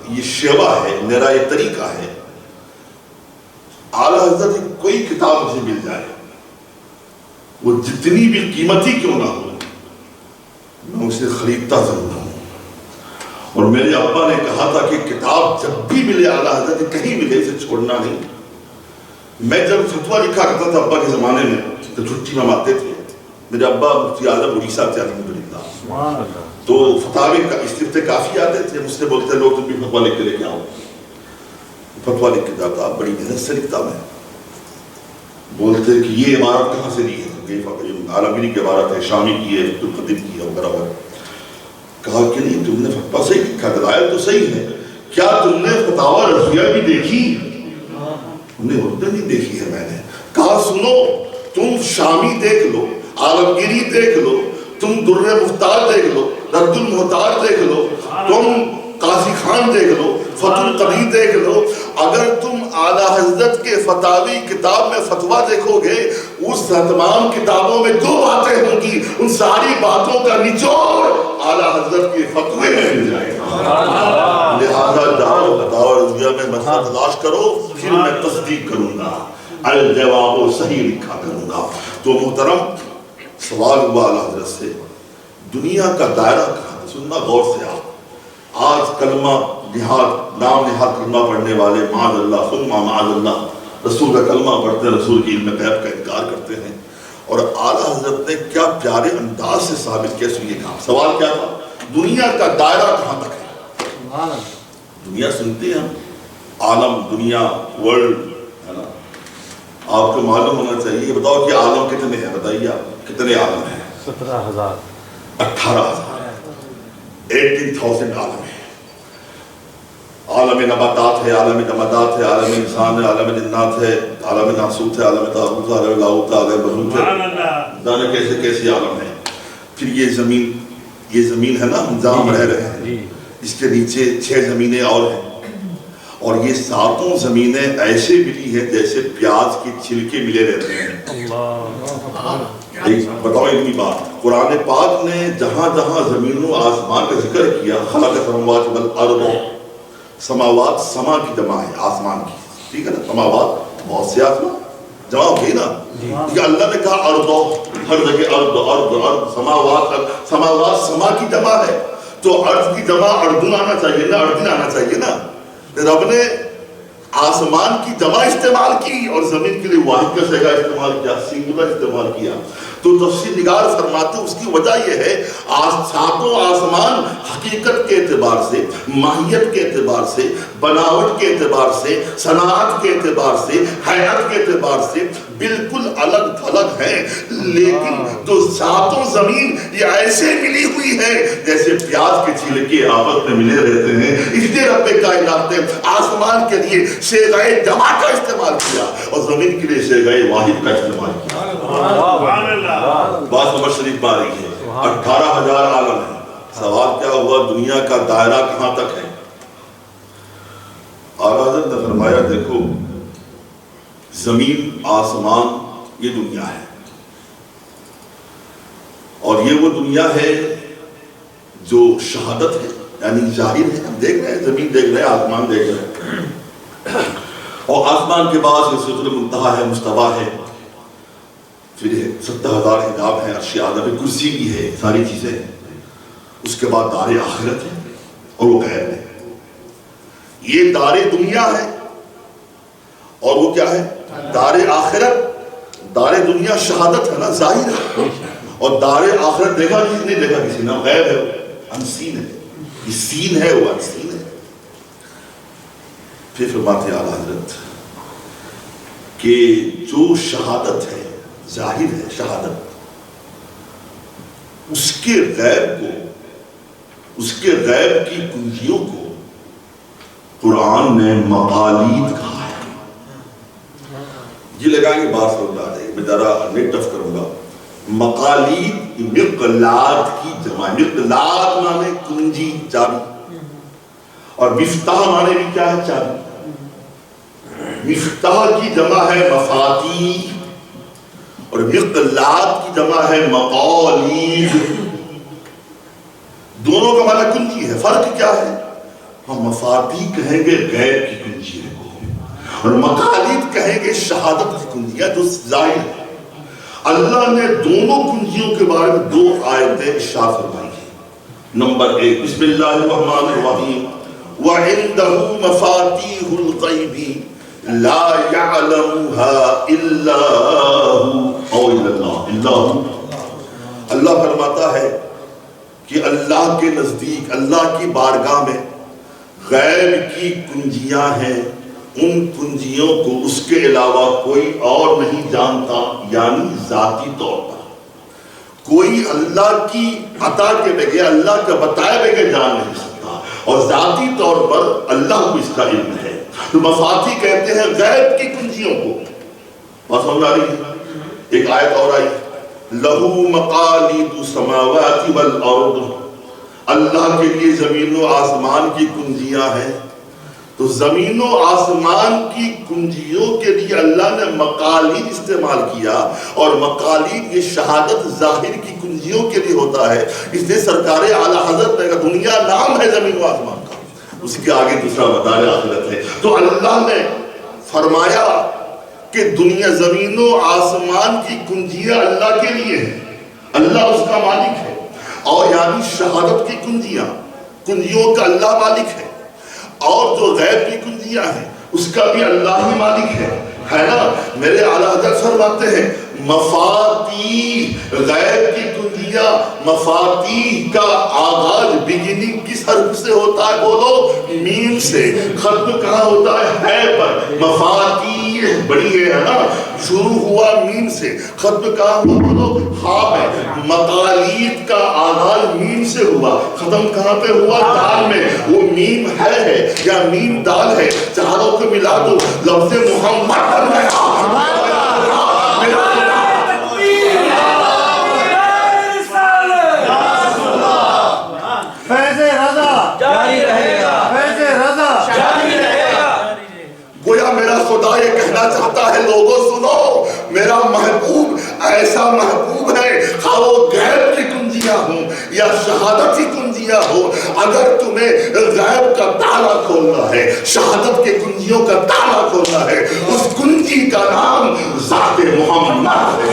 یہ شیوہ ہے، میرا یہ طریقہ ہے، اعلیٰ حضرت کوئی کتاب مجھے مل جائے، وہ جتنی بھی قیمتی کیوں نہ ہو، میں اسے خریدتا ضرور ہوں۔ اور میرے ابا نے کہا تھا کہ کتاب جب بھی ملے اعلیٰ حضرت، کہیں ملے اسے چھوڑنا نہیں۔ میں جب فتویٰ لکھا کرتا تھا ابا کے زمانے میں، تو چھٹی میں آتے تھے، میرے ابا مفتی اعظم اڑیسہ تھے الحمدللہ، تو فتاوی کا استفتاء کافی آتے تھے، مجھ سے بولتے لوگ تم بھی فتویٰ لکھ کے لے کے آؤ۔ فتویٰ لکھ کے جاتا، بڑی محنت سے لکھتا میں، بولتے کہ یہ عبارت کہاں سے لی ہے؟ عالمگیری کی عبارت ہے، شامی کی ہے، عبدالقدیم کی ہے وغیرہ وغیرہ۔ کہا کہ نہیں، تم نے فتویٰ صحیح لکھا، دلائل تو صحیح ہے، کیا تم نے فتاویٰ رضویہ بھی دیکھی؟ انہیں اردو نہیں دیکھی ہے میں نے۔ کہا سنو، تم شامی دیکھ لو، عالمگیری دیکھ لو، تم در مختار دیکھ لو، رد المحتار دیکھ لو، تم قاضی خان دیکھ لو، فتح القدیر دیکھ لو، اگر تم اعلیٰ حضرت کے فتاوی کتاب میں فتویٰ دیکھو گے، اس تمام کتابوں میں دو باتیں ہوں گی، ان ساری باتوں کا نچوڑ اعلیٰ حضرت کے فتوے میں مل جائے گا۔ لہذا جاؤ فتاوی رضویہ میں مسئلہ تلاش کرو، پھر میں تصدیق کروں گا، الجواب صحیح لکھا کروں گا۔ تو محترم، سوال ہوا اعلیٰ حضرت سے، دنیا کا دائرہ کہاں؟ سننا غور سے آپ، آج کلمہ نہاد، نام نہاد کلمہ پڑھنے والے معاذ اللہ ثم معاذ اللہ رسول کا کلمہ پڑھتے ہیں، رسول کی علم غیب کا انکار کرتے ہیں، اور اعلیٰ حضرت نے کیا پیارے انداز سے ثابت کیا۔ سنیے کہا، سوال کیا تھا؟ دنیا کا دائرہ کہاں تک ہے؟ دنیا سنتے ہیں ہم، عالم، دنیا، ورلڈ، ہے نا؟ آپ کو معلوم ہونا چاہیے، بتاؤ کہ عالم کتنے ہیں؟ بتائیے آپ، کتنے عالم ہیں؟ 17,000 18,000 18,000 عالم ہے۔ عالم نباتات ہے، عالم جمادات ہے، عالم انسان ہے، عالم جنات ہے، عالم ناسوت ہے، عالم تاغوت ہے، عالم لاؤت ہے، عالم بہوت ہے، جانے کیسے کیسے عالم ہے۔ پھر یہ زمین ہے نا، ہم جہاں رہ رہے ہیں، اس کے نیچے 6 زمینیں اور ہیں، اور یہ 7 زمینیں ایسے ملی ہیں جیسے پیاز کے چھلکے ملے رہتے ہیں۔ بتاؤ اتنی بات، قرآن پاک نے جہاں جہاں زمین و آسمان کا ذکر کیا، خلق السماوات والارض، سماوات سما کی جمع ہے، آسمان کی، ٹھیک ہے نا؟ سماوات بہت سے آسمان جمع ہو گئی نا، کہ اللہ نے کہا ارضو، ہر جگہ ارض ارض ارض، سماوات سما کی جمع ہے، تو ارض کی جمع اردن آنا چاہیے نا، اردن آنا چاہیے نا۔ رب نے آسمان کی جمع استعمال کی اور زمین کے لیے واحد کا صیغہ استعمال کیا، سنگولر استعمال کیا۔ تو تفسیر نگار فرماتے اس کی وجہ یہ ہے، 7 آسمان حقیقت کے اعتبار سے، ماہیت کے اعتبار سے، بناوٹ کے اعتبار سے، صنعت کے اعتبار سے، حیات کے اعتبار سے بالکل الگ تھلگ ہیں، لیکن تو 7 زمین یہ ایسے ملی ہوئی ہے جیسے پیاز کے چھلکے آپس میں ملے رہتے ہیں۔ اس لیے رب کائنات نے آسمان کے لیے صیغہ جمع کا استعمال کیا اور زمین کے لیے صیغہ واحد کا استعمال کیا۔ بات نمبر شریف میں آ رہی ہے، 18,000 عالم ہے۔ سوال کیا ہوا؟ دنیا کا دائرہ کہاں تک ہے؟ اعلیٰ حضرت نے فرمایا، دیکھو زمین آسمان یہ دنیا ہے، اور یہ وہ دنیا ہے جو شہادت ہے، یعنی ظاہر ہے، ہم دیکھ رہے ہیں، زمین دیکھ رہے ہیں، آسمان دیکھ رہے ہیں، اور آسمان کے بعد سدرۃ المنتہا ہے، مستویٰ ہے، پھر 70,000 حجاب ہے، عرش اعظم، کرسی بھی ہے، ساری چیزیں ہیں۔ اس کے بعد دار آخرت ہے اور وہ غیب ہے۔ یہ دار دنیا ہے اور وہ کیا ہے؟ دار آخرت۔ دار دنیا شہادت ہے نا، ظاہر ہے، اور دار آخرت دیکھا کسی نہیں دیکھا کسی نے، غیب ہے، انسین ہے، یہ سین ہے، وہ انسین ہے۔ پھر فرماتے اعلیٰ حضرت کہ جو شہادت ہے ظاہر ہے شہادت، اس کے غیب کو، اس کے غیب کی کنجیوں کو قرآن نے مقالید کہا ہے۔ یہ لگا کہ بات سمجھ آ جائے، میں ذرا نیٹ ٹف کروں گا۔ مقالید مقلاد کی جمع، مقلاد مانے کنجی، چابی، اور مفتاح مانے بھی کیا ہے؟ چابی۔ مفتاح کی جمع ہے مفاتیح، اور مقلاد کی جمع ہے مقالید۔ دونوں کا معنی کنجی ہے، فرق کیا ہے؟ ہم مفاتیح کہیں گے غیب کی کنجیوں کو، اور مقالید کہیں گے شہادت کی کنجیاں جو ظاہر ہے۔ اللہ نے دونوں کنجیوں کے بارے میں 2 آیتیں ارشاد فرمائی ہیں۔ نمبر 1، بسم اللہ الرحمن الرحیم، وَعِندَهُ مَفَاتِيحُ الْغَيْبِ لَا يَعْلَمُهَا إِلَّا هُوَ أَوْ إِلَّا اللَّهُ۔ اللہ فرماتا ہے کہ اللہ کے نزدیک، اللہ کی بارگاہ میں غیب کی کنجیاں ہیں، ان کنجیوں کو اس کے علاوہ کوئی اور نہیں جانتا، یعنی ذاتی طور پر کوئی اللہ کی عطا کے بغیر، اللہ کا بتائے بغیر جان نہیں سکتا، اور ذاتی طور پر اللہ کو اس کا علم ہے۔ تو مفاتیح کہتے ہیں غیب کی کنجیوں کو۔ بات سمجھ آ رہی ہے؟ ایک آیت اور آئی، لہو مقالید السماوات والارض، اللہ کے لیے زمین و آسمان کی کنجیاں ہیں۔ تو زمین و آسمان کی کنجیوں کے لیے اللہ نے مقالید استعمال کیا، اور مقالید یہ شہادت ظاہر کی کنجیوں کے لیے ہوتا ہے۔ اس لیے سرکار اعلیٰ حضرت نے کہا دنیا نام ہے زمین و آسمان کا، اسی کے آگے دوسرا مدار آخرت ہے۔ تو اللہ نے فرمایا کہ دنیا، زمین و آسمان کی کنجیاں اللہ کے لیے ہیں، اللہ اس کا مالک ہے، اور یعنی شہادت کی کنجیوں کا اللہ مالک ہے، اور جو غیب کی کنجیاں ہیں اس کا بھی اللہ ہی مالک ہے نا۔ میرے اعلیٰ حضرت فرماتے ہیں مفاتیح، غیب کی کنجیاں، مفاتیح کا آغاز بگننگ کس حرف سے ہوتا ہے؟ بولو، میم سے۔ ختم کہاں ہوتا ہے؟ ہے پر۔ مفاتیح بڑی ہے نا، شروع ہوا میم سے، ختم کہاں ہوا؟ بولو، ہاں ہے۔ مقالید کا آغاز میم سے ہوا، ختم کہاں پہ ہوا؟ دال میں۔ وہ میم ہے یا میم دال ہے، چاروں کو ملا دو، لفظ محمد بن گیا۔ گویا میرا خدا یہ کہنا چاہتا ہے لوگوں سنو، میرا محبوب ایسا محبوب ہے، خواہ وہ غیب کی کنجیاں ہوں یا شہادت کی کنجیاں ہوں، اگر تمہیں غیب کا تالا کھولنا ہے، شہادت کے کنجیوں کا تالا کھولنا ہے، اس کنجی کا نام ذات محمد ہے۔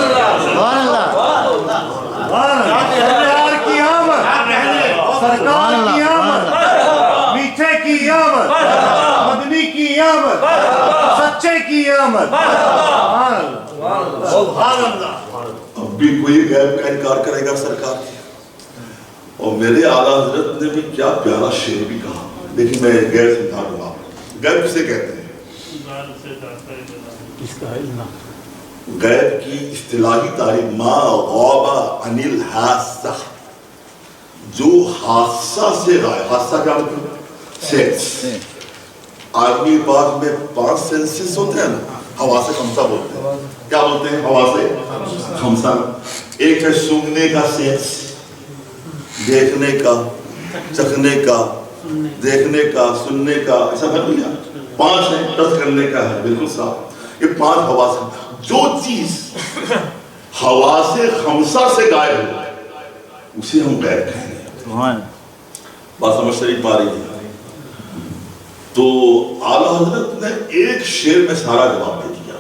سرکار کی آمد، میٹھے کی آمد، مدنی کی آمد، سچے کی آمد۔ سبحان اللہ۔ اب بھی کوئی غیب کا انکار کرے گا سرکار کی؟ اور میرے اعلیٰ حضرت نے بھی کیا پیارا شعر بھی کہا، لیکن میں غیب سمجھا دوں آپ۔ غیب کسے کہتے ہیں؟ غیب کی اصطلاحی تعریف ما غاب عن الحاسہ، جو حادثہ سے غائب۔ حادثہ کیا مطلب؟ سینس۔ آدمی بعد میں 5 سینسز ہوتے ہیں نا، حواس خمسہ بولتے ہیں۔ کیا بولتے ہیں؟ حواس خمسہ۔ ایک ہے سونگنے کا سینس، دیکھنے کا، چکھنے کا، دیکھنے کا، سننے کا، ایسا بن گیا۔ 5 ہے، ٹچ کرنے کا ہے، بالکل صاف۔ یہ 5 حواس ہیں۔ جو چیز حواس خمسہ سے غائب ہو اسے ہم غیب کہیں گے۔ بات سمجھ شریف پا رہی ہے؟ تو اعلیٰ حضرت نے ایک شعر میں سارا جواب دے دیا۔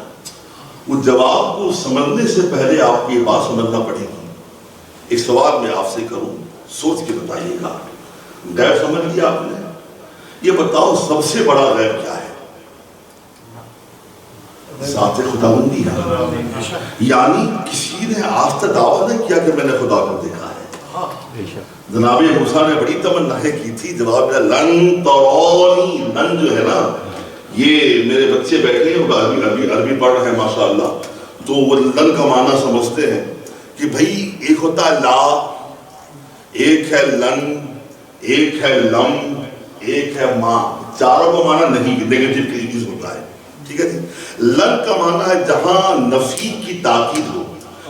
وہ جواب کو سمجھنے سے پہلے آپ کو یہ بات سمجھنا پڑے گی۔ ایک سوال میں آپ سے کروں، سوچ کے بتائیے گا۔ غیب سمجھ لیا آپ نے؟ یہ بتاؤ سب سے بڑا غیب کیا ہے؟ ذات خداوندی ہے۔ یعنی کسی نے آج تک دعویٰ نہیں کیا کہ میں نے خدا کو دیکھا ہے۔ جناب موسیٰ نے بڑی تمنائیں کی تھی، جواب میں لن ترونی، لن جو ہے نا یہ میرے بچے بیٹھے ہیں عربی پڑھ رہے ہیں ماشاءاللہ، تو وہ لن کا معنی سمجھتے ہیں کہ بھئی ایک ہوتا ہے لا، ایک ہے لن، ایک ہے لم، ایک ہے ماں، چاروں کا معنی نہیں، نیگیٹو چیز ہوتا ہے، ٹھیک ہے جی۔ لن کا معنی ہے جہاں نفی کی تاکید ہو،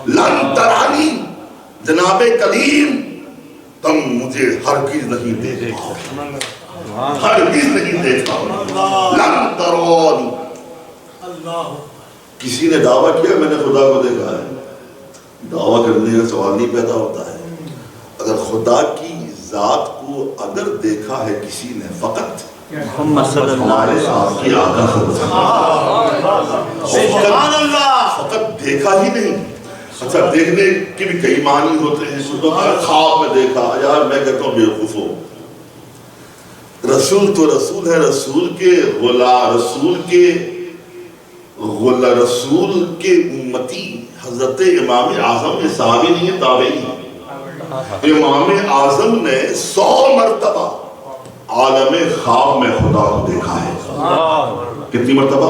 لن ترانی جناب کلیم تم مجھے ہرگز نہیں دیکھ پاؤ، ہرگز نہیں دیکھ پاؤ، لن ترانی۔ کسی نے دعویٰ کیا میں نے خدا کو دیکھا ہے، دعویٰ کرنے کا سوال نہیں پیدا ہوتا ہے۔ اگر خدا کی ذات کو اگر دیکھا ہے کسی نے فقط ہمارے آپ کی آقا فقط دیکھا ہی نہیں۔ اچھا دیکھنے کے بھی کئی معنی ہوتے ہیں، خواب میں دیکھا، یار میں کہتا ہوں بیوقوف ہو، رسول تو رسول ہے، رسول کے امتی حضرت امام اعظم نے صحابی نہیں ہے، تابعی ہیں۔ امام اعظم نے 100 مرتبہ عالم خواب میں خدا کو دیکھا ہے۔ کتنی مرتبہ؟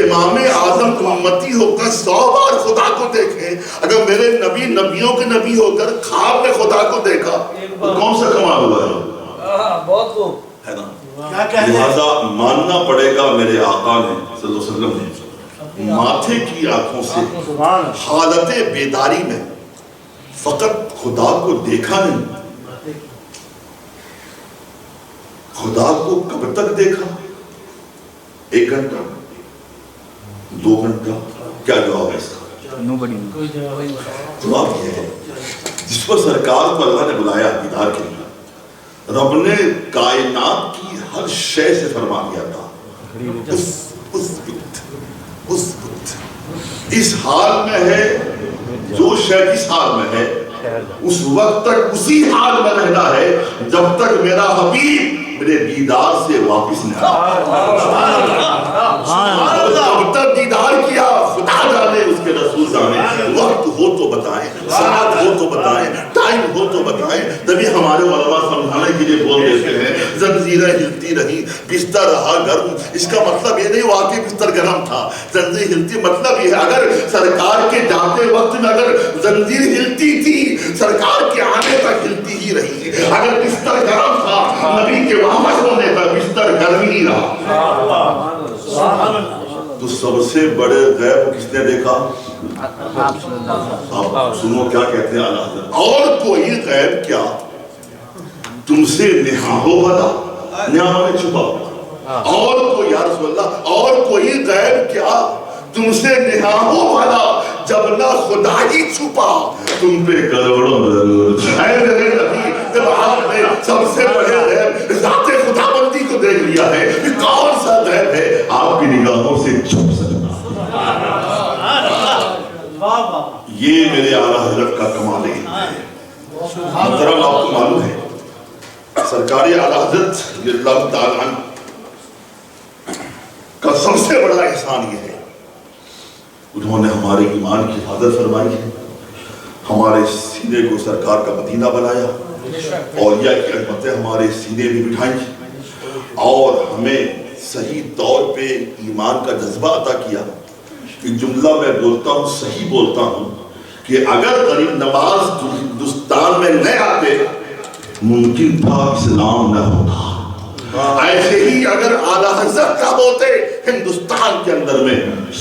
امام اعظم امتی ہو کر 100 بار خدا کو دیکھیں، اگر میرے نبی نبیوں کے نبی ہو کر خواب میں خدا کو دیکھا تو کون سا کمال ہوا ہے؟ بہت خوب ہے نا؟ لہذا ماننا پڑے گا میرے آقا نے صلی اللہ علیہ وسلم نے ماتھے کی آنکھوں سے حالت بیداری میں فقط خدا کو دیکھا نہیں، خدا کو کب تک دیکھا؟ 1 گھنٹہ، 2 گھنٹہ؟ کیا جواب ہے اس کا؟ جواب یہ ہے جس پر سرکار کو اللہ نے بلایا دیدار کے لیے، رب نے کائنات کی ہر شے سے فرما دیا تھا اس حال میں ہے جو شے جس حال میں ہے اس وقت تک اسی حال میں رہنا ہے جب تک میرا حبیب میرے دیدار سے واپس نہ آئے۔ جب تک دیدار کیا خدا جانے اس کے رسول جانے، وقت ہو تو بتائیں، ساعت ہو تو بتائیں، ٹائم ہو تو بتائیں۔ تبھی ہمارے علماء سمجھانے کے لیے بول دیتے ہیں زنجیریں ہلتی رہی بستر رہا گرم، اس کا مطلب یہ نہیں واقعی بستر گرم تھا، زنجیر ہلتی مطلب یہ اگر سرکار کے جاتے وقت میں اگر زنجیر ہلتی تھی سرکار کے آنے تک ہلتی ہی رہی، اگر بستر گرم تھا نبی کے واپس ہونے تک بستر گرم ہی رہا۔ تو سب سے بڑے غیب کس نے دیکھا؟ آپ سنو کیا کہتے ہیں اعلیٰ حضرت، اور کوئی غیب کیا تم سے نہا ہو بھلا، نہا میں چھپا، اور کوئی یا رسول اللہ اور کوئی غیب کیا تم سے نہا ہو بھلا جب نہ خدا ہی چھپا تم پہ کروڑوں ضرور۔ اے میرے نبی جب آپ نے سب سے بڑے غیب ذات خدا بندی کو دیکھ لیا ہے، یہ کون سا غیب ہے آپ کی نگاہوں سے چھپ سکتا؟ یہ میرے اعلیٰ حضرت کا کمال ہے۔ محترم آپ کو معلوم ہے سرکاری اعلیٰ حضرت اللہ تعالیٰ عنہ کا سب سے بڑا احسان یہ ہے انہوں نے ہمارے ایمان کی حفاظت فرمائی ہے، ہمارے سینے کو سرکار کا مدینہ بنایا، اولیاء کی عظمتیں ہمارے سینے میں بٹھائیں اور ہمیں صحیح طور پہ ایمان کا جذبہ عطا کیا۔ ایک جملہ میں بولتا ہوں، صحیح بولتا ہوں کہ اگر غریب نواز ہندوستان میں نہ آتے ممکن تھا اسلام نہ ہوتا، ایسے ہی اگر اعلیٰ حضرت نہ ہوتے ہندوستان کے اندر میں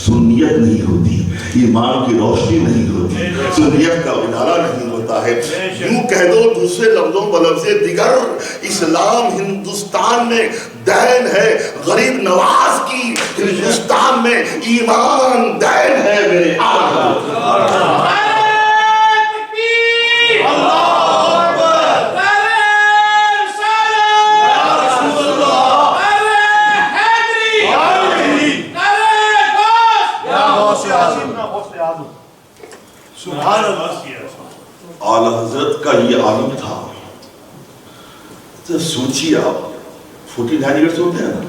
سنیت نہیں ہوتی، ایمان کی روشنی نہیں ہوتی، سنیت کا ادارہ نہیں ہوتا ہے۔ یوں کہہ دو دوسرے لفظوں بلفظ دیگر اسلام ہندوستان میں دین ہے غریب نواز کی، ہندوستان میں ایمان دین ہے میرے آقا۔ اعلیٰ حضرت کا یہ عالم تھا۔ سوچیے آپ 49 ایئرس ہوتے ہیں نا،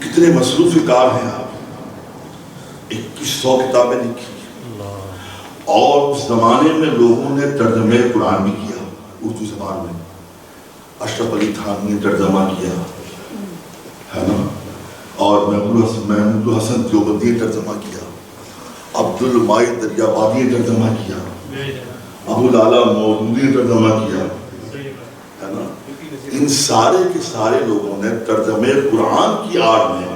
کتنے مصروف کار ہیں آپ، 2100 کتابیں لکھی اور اس زمانے میں لوگوں نے ترجمہ قرآن بھی کیا اردو زبان میں، اشرف علی تھانوی نے ترجمہ کیا ہے نا، اور محمود حسن دیوبندی نے ترجمہ کیا، عبد الماجد دریابادی نے ترجمہ کیا، ابو لالا مودودی نے ترجمہ کیا، ہے نا. ان سارے کے سارے لوگوں نے ترجمے قرآن کی آڑ میں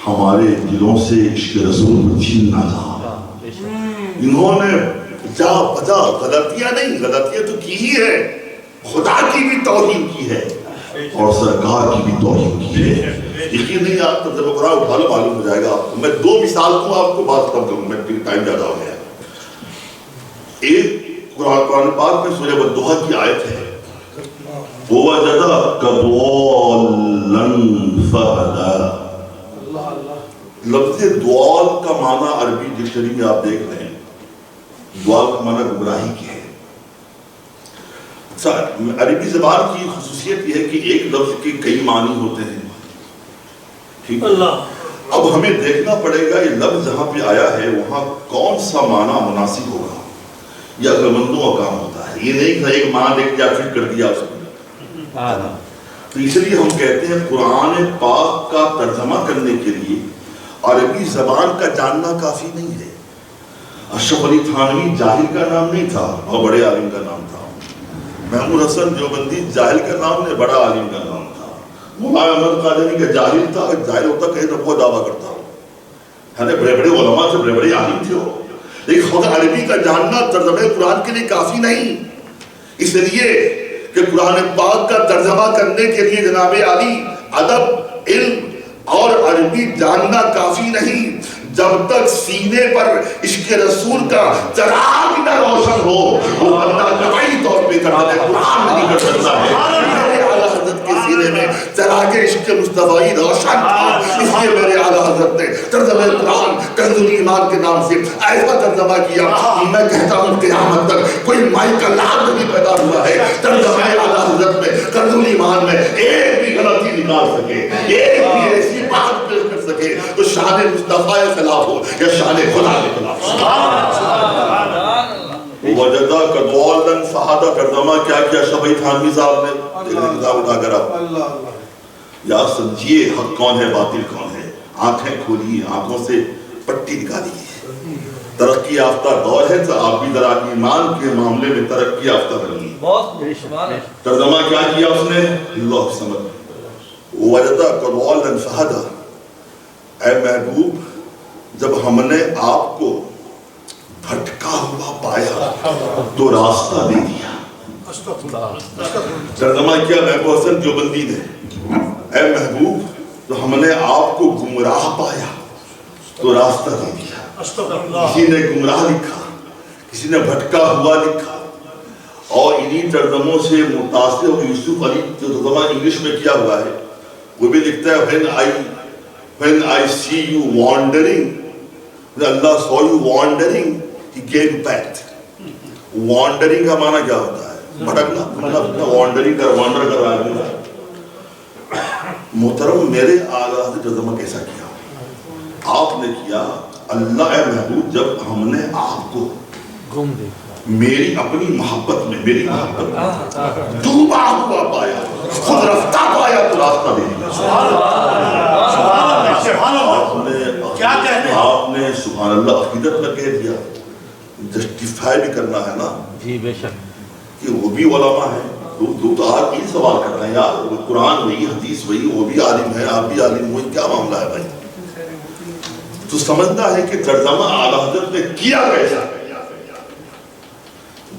ہمارے دلوں سے عشق رسول کو چھیننا تھا. انہوں نے جا بجا غلطیاں نہیں، غلطیاں تو کی ہی ہے، خدا کی بھی توہین کی ہے اور سرکار کی بھی توہین کی ہے. یقین نہیں آپ ترجمہ قرآن اٹھا لو معلوم ہو جائے گا آپ کو. میں 2 مثال دوں آپ کو، بات کم کروں، میں ٹائم زیادہ ہو گیا. ایک قرآن پاک میں سورہ والضحیٰ کی آیت ہے، وَوَجَدَكَ ضَالًّا فَهَدَىٰ. لفظ دوال کا معنی عربی ڈکشنری میں آپ دیکھ رہے ہیں، دوال کا معنی گمراہی کی ہے. عربی زبان کی خصوصیت یہ ہے کہ ایک لفظ کے کئی معنی ہوتے ہیں. ٹھیک ہے، اب ہمیں دیکھنا پڑے گا یہ لفظ جہاں پہ آیا ہے وہاں کون سا معنی مناسب ہوگا. یہ عقلمندوں کا کام ہوتا ہے، یہ نہیں کہ ایک معنی دیکھ دیا فٹ کر دیا اس کو. تو اس لیے ہم کہتے ہیں قرآن پاک کا ترجمہ کرنے کے لیے عربی زبان کا جاننا کافی نہیں ہے. اشرف علی تھانوی جاہل کا نام نہیں تھا اور بڑے عالم کا نام تھا. محمود حسن دیوبندی جاہل کا نام نہیں، بڑا عالم کا نام تھا. مولانا احمد قادری کا جاہل تھا، جاہل ہوتا کہیں نبوت دعویٰ کرتا ہو. بڑے بڑے علماء سے بڑے بڑے عالم تھے وہ، لیکن خود عربی کا جاننا ترجمہ قرآن کے لیے کافی نہیں. اس لیے کہ قرآن پاک کا ترجمہ کرنے کے لیے جناب عالی ادب، علم اور عربی جاننا کافی نہیں. جب تک سینے پر عشق رسول کا چراغ نہ روشن ہو وہ بندہ قطعی طور پہ قرآن نہیں کر سکتا ہے. میرے اعلیٰ حضرت کے سینے میں چراغ عشق مصطفی روشن تھا، اس لیے میرے اعلیٰ حضرت نے ترجمہ قرآن کنز الایمان کے نام سے ایسا ترجمہ کیا. میں کہتا ہوں قیامت تک کوئی مائی کا لعب نہیں پیدا ہوا ہے ترجمہ اعلیٰ حضرت میں کنز الایمان میں ایک بھی غلطی نکال سکے، ایک بھی ایسی بات پیش کر سکے تو شان مصطفیٰ خلاف ہو یا شان خدا کے خلاف. وَوَجَدَكَ ضَالًّا فَهَدَىٰ ترجمہ کیا کیا شبی تھانوی صاحب نے کتاب اٹھا کر آپ یا سمجھیے حق کون ہے باطل کون ہے. آنکھیں کھولیے، آنکھوں سے پٹی نکالیے. ترقی یافتہ دور ہے تو آپ بھی ذرا ایمان کے معاملے میں ترقی یافتہ بنیے. ترجمہ کیا کیا اس نے؟ اللہ سمجھ. وَوَجَدَكَ ضَالًّا فَهَدَىٰ، اے محبوب جب ہم نے آپ کو بھٹکا ہوا پایا تو راستہ دے دیا. ترجمہ کیا محبوب حسن دیوبندی نے، اے محبوب تو ہم نے آپ کو گمراہ پایا تو راستہ دے دیا. کسی نے گمراہ لکھا، کسی نے بھٹکا ہوا لکھا، اور انہی ترجموں سے متاثر ہو یوسف علی جو ترجمہ انگلش میں کیا ہوا ہے وہ بھی لکھتا ہے when I see you wandering, when Allah saw you wandering, He gave you back. Wandering کا معنی کیا ہوتا ہے؟ بھٹکنا. wandering کر wander کر رہا ہے. محترم میرے اعلیٰ حضرت ترجمہ کیسا کیا آپ نے کیا؟ اللہ اے محبوب جب ہم نے آپ کو میری اپنی محبت میں، میری محبت میں ڈوبا ہوا پایا، خود رفتہ پایا تو راستہ دے دیا. آپ نے سبحان اللہ عقیدت میں کہہ دیا. جسٹیفائی بھی کرنا ہے نا جی بے شک کہ وہ بھی علماء ہیں. تو آپ یہ سوال کرنا ہے یار قرآن وہی حدیث وہی، وہ بھی عالم ہے آپ بھی عالم ہوئی، کیا معاملہ ہے بھائی؟ تو سمجھنا ہے کہ ترجمہ اعلیٰ حضرت نے کیا کیسا.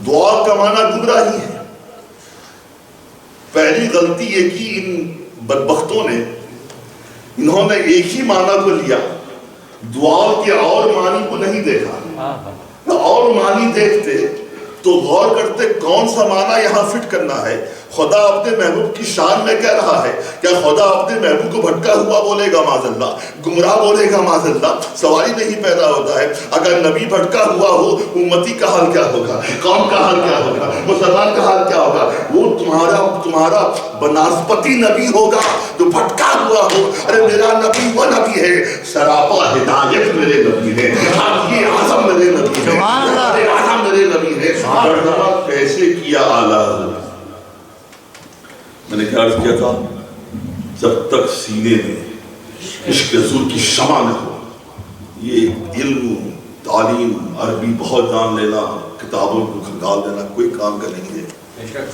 دعا کا معنی گمراہی ہے. پہلی غلطی یہ کی ان بدبختوں نے، انہوں نے ایک ہی معنی کو لیا، دعا کے اور معنی کو نہیں دیکھا. اور معنی دیکھتے تو غور کرتے کون سا معنی یہاں فٹ کرنا ہے. خدا اپنے محبوب کی شان میں کہہ رہا ہے، کیا خدا اپنے محبوب کو بھٹکا ہوا بولے گا معاذ اللہ، گمراہ بولے گا معاذ اللہ؟ سوال ہی نہیں پیدا ہوتا ہے. اگر نبی بھٹکا ہوا ہو امتی کا حال کیا ہوگا، قوم کا حال کیا ہوگا، مسلمان کا حال کیا ہوگا؟ وہ تمہارا بناسپتی نبی ہوگا جو بھٹکا ہوا ہو. ارے میرا نبی وہ نبی ہے، سراپا ہدایت میرے نبی ہے، حاجی اعظم میرے نبی ہے، اعظم میرے نبی ہے. ترجمہ کیسے کیا اعلیٰ حضرت؟ میں نے کیا عرض کیا تھا، جب تک سینے میں عشق رسول کی شمع نہ ہو. یہ علم تعلیم عربی بہت جان لینا کتابوں کو کھنگال دینا کوئی کام کا نہیں ہے.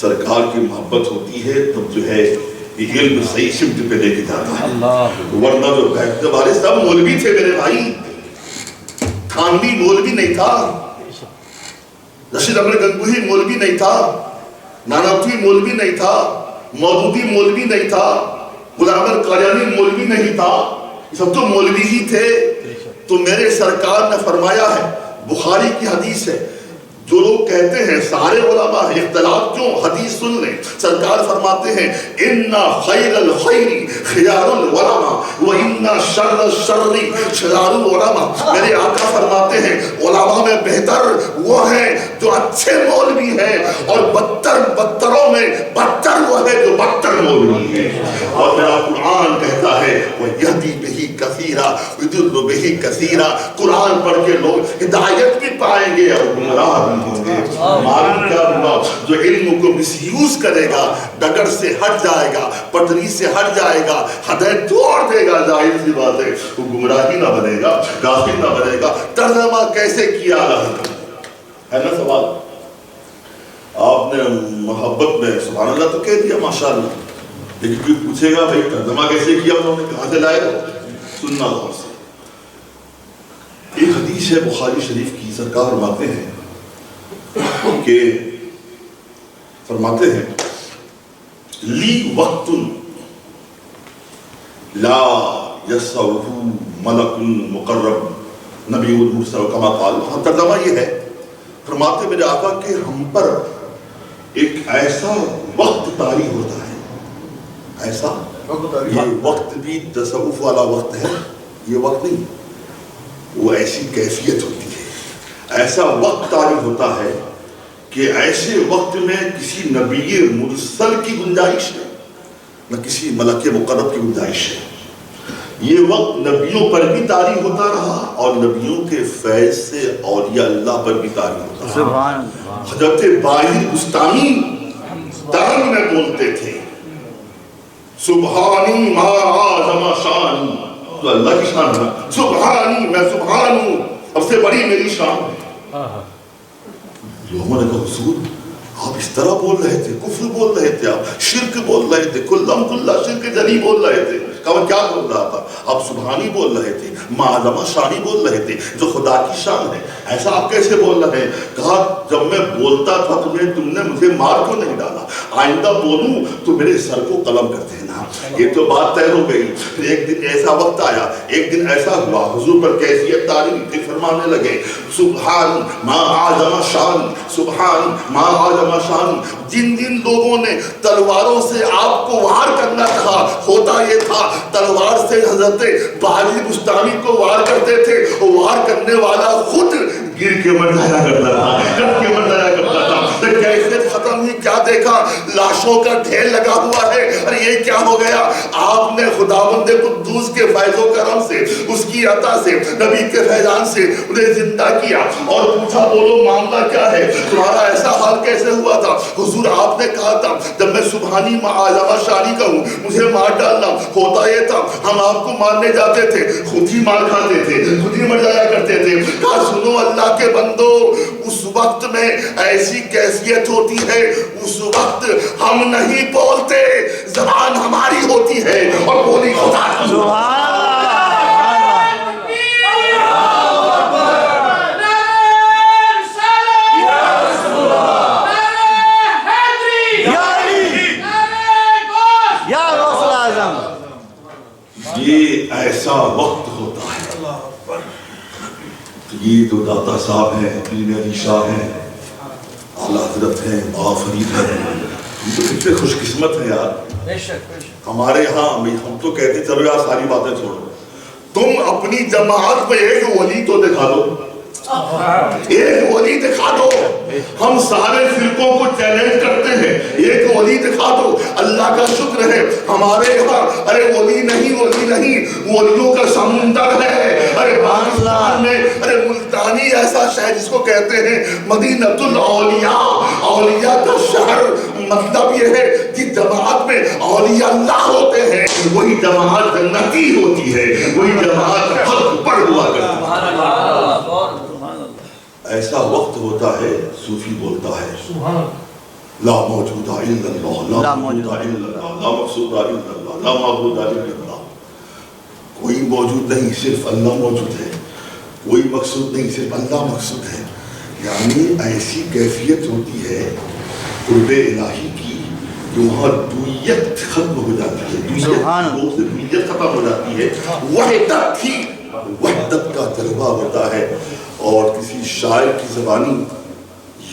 سرکار کی محبت ہوتی ہے تب جو ہے یہ علم صحیح سمت پہ لے کے جاتا ہے. ورنہ جو بیٹھنے والے سب مولوی تھے میرے بھائی. تھانوی مولوی نہیں تھا, رشید احمد گنگوہی مولوی نہیں تھا, نانوتوی مولوی نہیں تھا, مودودی مولوی نہیں تھا, غلام احمد قادیانی مولوی نہیں تھا. یہ سب تو مولوی ہی تھے. تو میرے سرکار نے فرمایا ہے, بخاری کی حدیث ہے, جو لوگ کہتے ہیں سارے علماء ہیں, اختلاف کیوں, حدیث سن لیں. سرکار فرماتے ہیں اِنَّ خَيْرَ الْخَيْرِ خِيَارُ الْعُلَمَاءِ وَإِنَّ شَرَّ الشَّرِّ شِرَارُ الْعُلَمَاءِ. میرے آقا فرماتے ہیں علماء میں بہتر وہ ہیں جو اچھے مولوی ہیں, اور بدتروں میں بدتر وہ ہے جو بدتر مولوی ہے. اور میرا قرآن کہتا ہے وَيَهْدِي بِهِ كَثِيرًا وَيُضِلُّ بِهِ كَثِيرًا. قرآن پڑھ کے لوگ ہدایت بھی پائیں گے اور گمراہ بھی ہوں گے. معلوم کیا ہوا, جو علم کو مس یوز کرے گا, ڈگر سے ہٹ جائے گا, پٹری سے ہٹ جائے گا, ہدایت توڑ دے گا, ظاہر سی بات ہے وہ گمراہی نہ بنے گا, غافل نہ بنے گا. ترجمہ کیسے کیا ہے نا سوال. آپ نے محبت میں سبحان اللہ تو کہہ دیا ماشاءاللہ, لیکن کوئی پوچھے گا بھائی ترجمہ کیسے کیا, انہوں نے کہاں سے لائے ہو, سننا غور سے. ایک حدیث ہے بخاری شریف کی, سرکار فرماتے ہیں کہ فرماتے ہیں لی وقت لا یسعہ ملک مقرب نبی المرسل کما قال. ترجمہ یہ ہے, فرماتے میرے آقا کہ ہم پر ایک ایسا وقت طاری ہوتا ہے, ایسا یہ وقت بھی تصوف والا وقت ہے, یہ وقت نہیں, وہ ایسی کیفیت ہوتی ہے, ایسا وقت طاری ہوتا ہے کہ ایسے وقت میں کسی نبی مرسل کی گنجائش ہے نہ کسی ملک مقرب کی گنجائش ہے. یہ وقت نبیوں پر بھی طاری ہوتا رہا اور نبیوں کے فیض سے اولیاء اللہ پر بھی طاری ہوتا رہا. حضرت باہر بستانی درم میں بولتے تھے سبحانی ما اعظم شانی, تو اللہ کی شان ہے, سبحانی میں سبحان ہوں, سب سے بڑی میری شان ہے. لوگوں نے کہا حضور آپ اس طرح بول رہے تھے, کفر بول رہے تھے, آپ شرک بول رہے تھے, کلم کلہ شرک جلی بول رہے تھے. کہا کیا بول رہا تھا, آپ سبحانی بول رہے تھے, معظمہ شانی بول رہے تھے, جو خدا کی شان ہے, ایسا آپ کیسے بول رہے ہیں. کہا جب میں بولتا تھا تم نے مجھے مار کیوں نہیں ڈالا, آئندہ بولوں تو میرے سر کو قلم کر دینا. یہ تو بات طے ہو گئی. پھر ایک دن ایسا وقت آیا, ایک دن ایسا ہوا حضور پر کیفیت طاری فرمانے لگے سبحان ما اعظم شان, سبحان ما اعظم شان. جن جن لوگوں نے تلواروں سے آپ کو وار کرنا تھا, ہوتا یہ تھا تلوار سے حضرت باہر بستانی کو وار کرتے تھے, وار کرنے والا خود گر کے مر جایا کرتا تھا, کٹ کے مر جایا کرتا تھا. کیفیت ختم ہوئی, کیا دیکھا لاشوں کا ڈھیر لگا ہوا ہے. ارے یہ کیا ہو گیا, آپ نے خداوند قدوس کے فیض و کرم سے, اس کی عطا سے, نبی کے فیضان سے انہیں زندہ کیا اور پوچھا بولو معاملہ کیا ہے, تمہارا ایسا حال کیسے ہوا تھا. حضور آپ نے کہا تھا جب میں سبحانی معظمہ شانی کہوں مجھے مار ڈالنا, ہوتا یہ تھا ہم آپ کو مارنے جاتے تھے, خود ہی مار کھاتے تھے, خود ہی مر جایا کرتے تھے. کہا سنو اللہ کے بندو, اس وقت میں ایسی کیفیت ہوتی ہے, اس وقت ہم نہیں بولتے, زبان ہماری ہوتی ہے اور بولی خدا کی. یہ ایسا وقت ہوتا ہے. یہ جو داتا صاحب ہیں, پیر علی شاہ ہیں, اعلیٰ حضرت ہیں, بابا فرید ہیں, ہم تو کتنے خوش قسمت ہیں یار. ہمارے ہاں ہم تو کہتے چلو یار ساری باتیں چھوڑو, تم اپنی جماعت میں ایک ولی تو دکھا دو, ایک ولی دکھا دو. ہم سارے فرقوں کو چیلنج کرتے ہیں, ایک ولی دکھا دو. اللہ کا شکر ہے ہمارے یہاں ارے ولی نہیں, ولی نہیں, ولیوں کا سمندر ہے. ارے پاکستان میں ارے ملتانی ایسا شہر جس کو کہتے ہیں مدینۃ الاولیاء, اولیاء کا شہر مطلب یہ ہے جس جماعت میں اولیاء اللہ ہوتے ہیں وہی جماعت جنتی ہوتی ہے، وہی جماعت حق پر ہوا کرتی ہے۔ ایسا وقت ہوتا ہے صوفی بولتا ہے لا موجود الا اللہ، لا موجود الا اللہ، لا مقصود الا اللہ، لا معبود الا اللہ۔ کوئی موجود نہیں، صرف اللہ موجود ہے، کوئی مقصود نہیں، صرف اللہ مقصود ہے۔ یعنی ایسی کیفیت ہوتی ہے قرب الہی کی کہ وہاں دویت ختم ہو جاتی ہے، دویت ختم ہو جاتی ہے، وحدت ہی وحدت کا جلوہ ہوتا ہے۔ اور کسی شاعر کی زبانی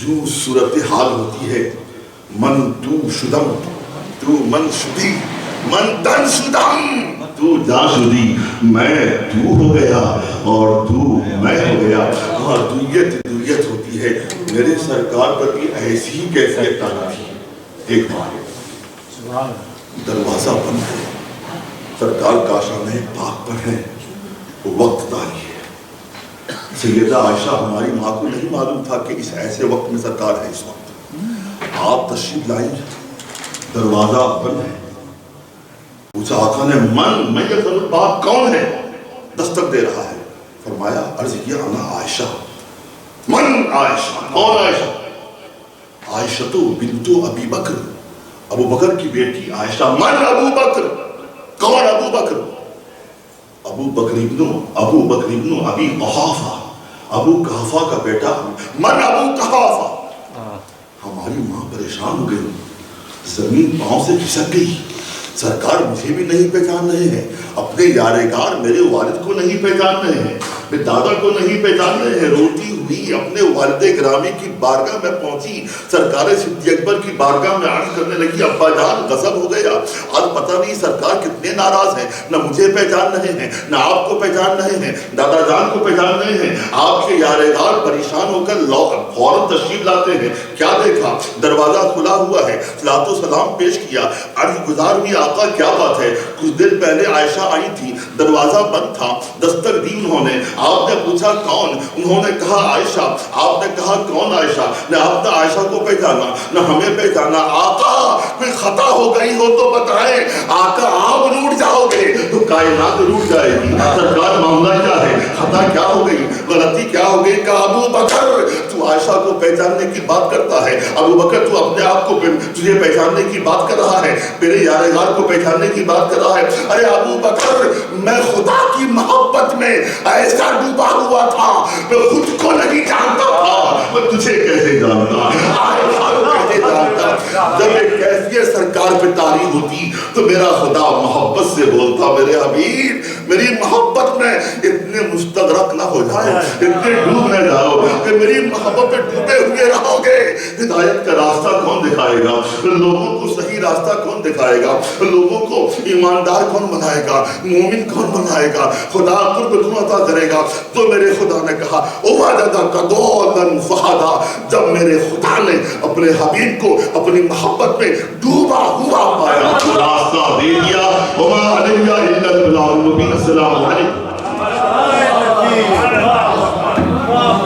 یوں صورتحال ہوتی ہے من تو شدم تو من شدی من تن شدم، تو جان شدی میں تو ہو گیا اور تو میں ہو گیا۔ وہاں دویت ہوتی ہے۔ میرے سرکار پر بھی ایسی ہی کیفیت آئی تھی۔ ایک بار دروازہ بند ہے، سرکار کاشانہ پاک پر ہے، وقت تاری ہے۔ سیدہ عائشہ ہماری ماں کو نہیں معلوم تھا کہ اس ایسے وقت میں سرکار ہے۔ اس وقت آپ تشریف لائیں، دروازہ بند ہے۔ پوچھا آقا نے میں یہ ضرور باپ کون ہے؟ دستک دے رہا ہے۔ فرمایا عرض کیا انا عائشہ۔ من عائشہ؟ کون عائشہ؟ عائشہ تو بنتو ابی بکر، ابو بکر کی بیٹی عائشہ۔ من ابو بکر؟ کون ابو بکر؟ ابو بکر ابن ابی قحافہ، ابو قحافہ کا بیٹا۔ من ابو قحافہ؟ ہماری ماں پریشان ہو گئی، زمین پاؤں سے کھسک گئی۔ سرکار مجھے بھی نہیں پہچان رہے ہیں، اپنے یارگار میرے والد کو نہیں پہچان رہے ہیں، میرے دادا کو نہیں پہچان رہے ہیں۔ روتی ہوئی اپنے والد گرامی کی بارگاہ میں پہنچی، سرکار صدیق اکبر کی بارگاہ میں عرض کرنے لگی ابا جان غضب ہو گیا، آج پتہ نہیں سرکار کتنے ناراض ہیں، نہ مجھے پہچان رہے ہیں، نہ آپ کو پہچان رہے ہیں، دادا جان کو پہچان رہے ہیں۔ آپ کے یارگار پریشان ہو کر فوراً تشریف لاتے ہیں۔ کیا دیکھا؟ دروازہ کھلا ہوا ہے، صلاۃ و سلام پیش کیا، عرض گزار ہوئی آقا کیا بات ہے؟ کچھ دیر پہلے عائشہ آئی تھی، دروازہ بند تھا، دستک دی انہوں نے، آپ نے پوچھا کون؟ انہوں نے کہا عائشہ۔ آپ نے کہا کون عائشہ؟ نہ آپ نے عائشہ کو پہچانا نہ ہمیں پہچانا۔ آقا کوئی خطا ہو گئی ہو تو بتائیں، آقا آپ روٹ جاؤ گے تو کائنات روٹ جائے گی۔ سرکار معاملہ کیا ہے؟ خطا کیا ہو گئی؟ غلطی کیا ہو گئی؟ کہ ابو بکر تو عائشہ کو پہچاننے کی بات کرتا ہے، ابو بکر تو اپنے آپ کو تجھے پہچاننے کی بات کر رہا ہے، میرے یارگار کو پہچاننے کی بات کر رہا ہے۔ ارے ابو بکر میں خدا کی محبت میں ایسا ڈوبا ہوا تھا، میں خود کو نہیں جانتا تھا، میں تجھے کیسے جانتا؟ کیسے جانتا؟ جب ایک کیفیت سرکار پہ طاری ہوتی تو میرا خدا محبت سے بولتا میرے حبیب میری محبت میں اتنے مستغرق نہ ہو جاؤ، اتنے ڈوب نہ جاؤ کہ میری محبت پہ ڈوبے ہوئے رہو گے۔ ہدایت کا راستہ کون دکھائے گا؟ لوگوں کو صحیح راستہ کون دکھائے گا؟ لوگوں کو ایماندار کون بنائے گا؟ مومن کون بنائے گا؟ خدا قرب کون عطا کرے گا؟ تو میرے خدا نے کہا وَوَجَدَكَ ضَالًّا فَهَدَىٰ، جب میرے خدا نے اپنے حبیب کو اپنی محبت میں ڈوبا ہوا پایا، راستہ دے دیا۔ وَمَا عَلَيَّ إِلَّا الْبَلَاغُ الْمُبِينُ۔ السلام علیکم۔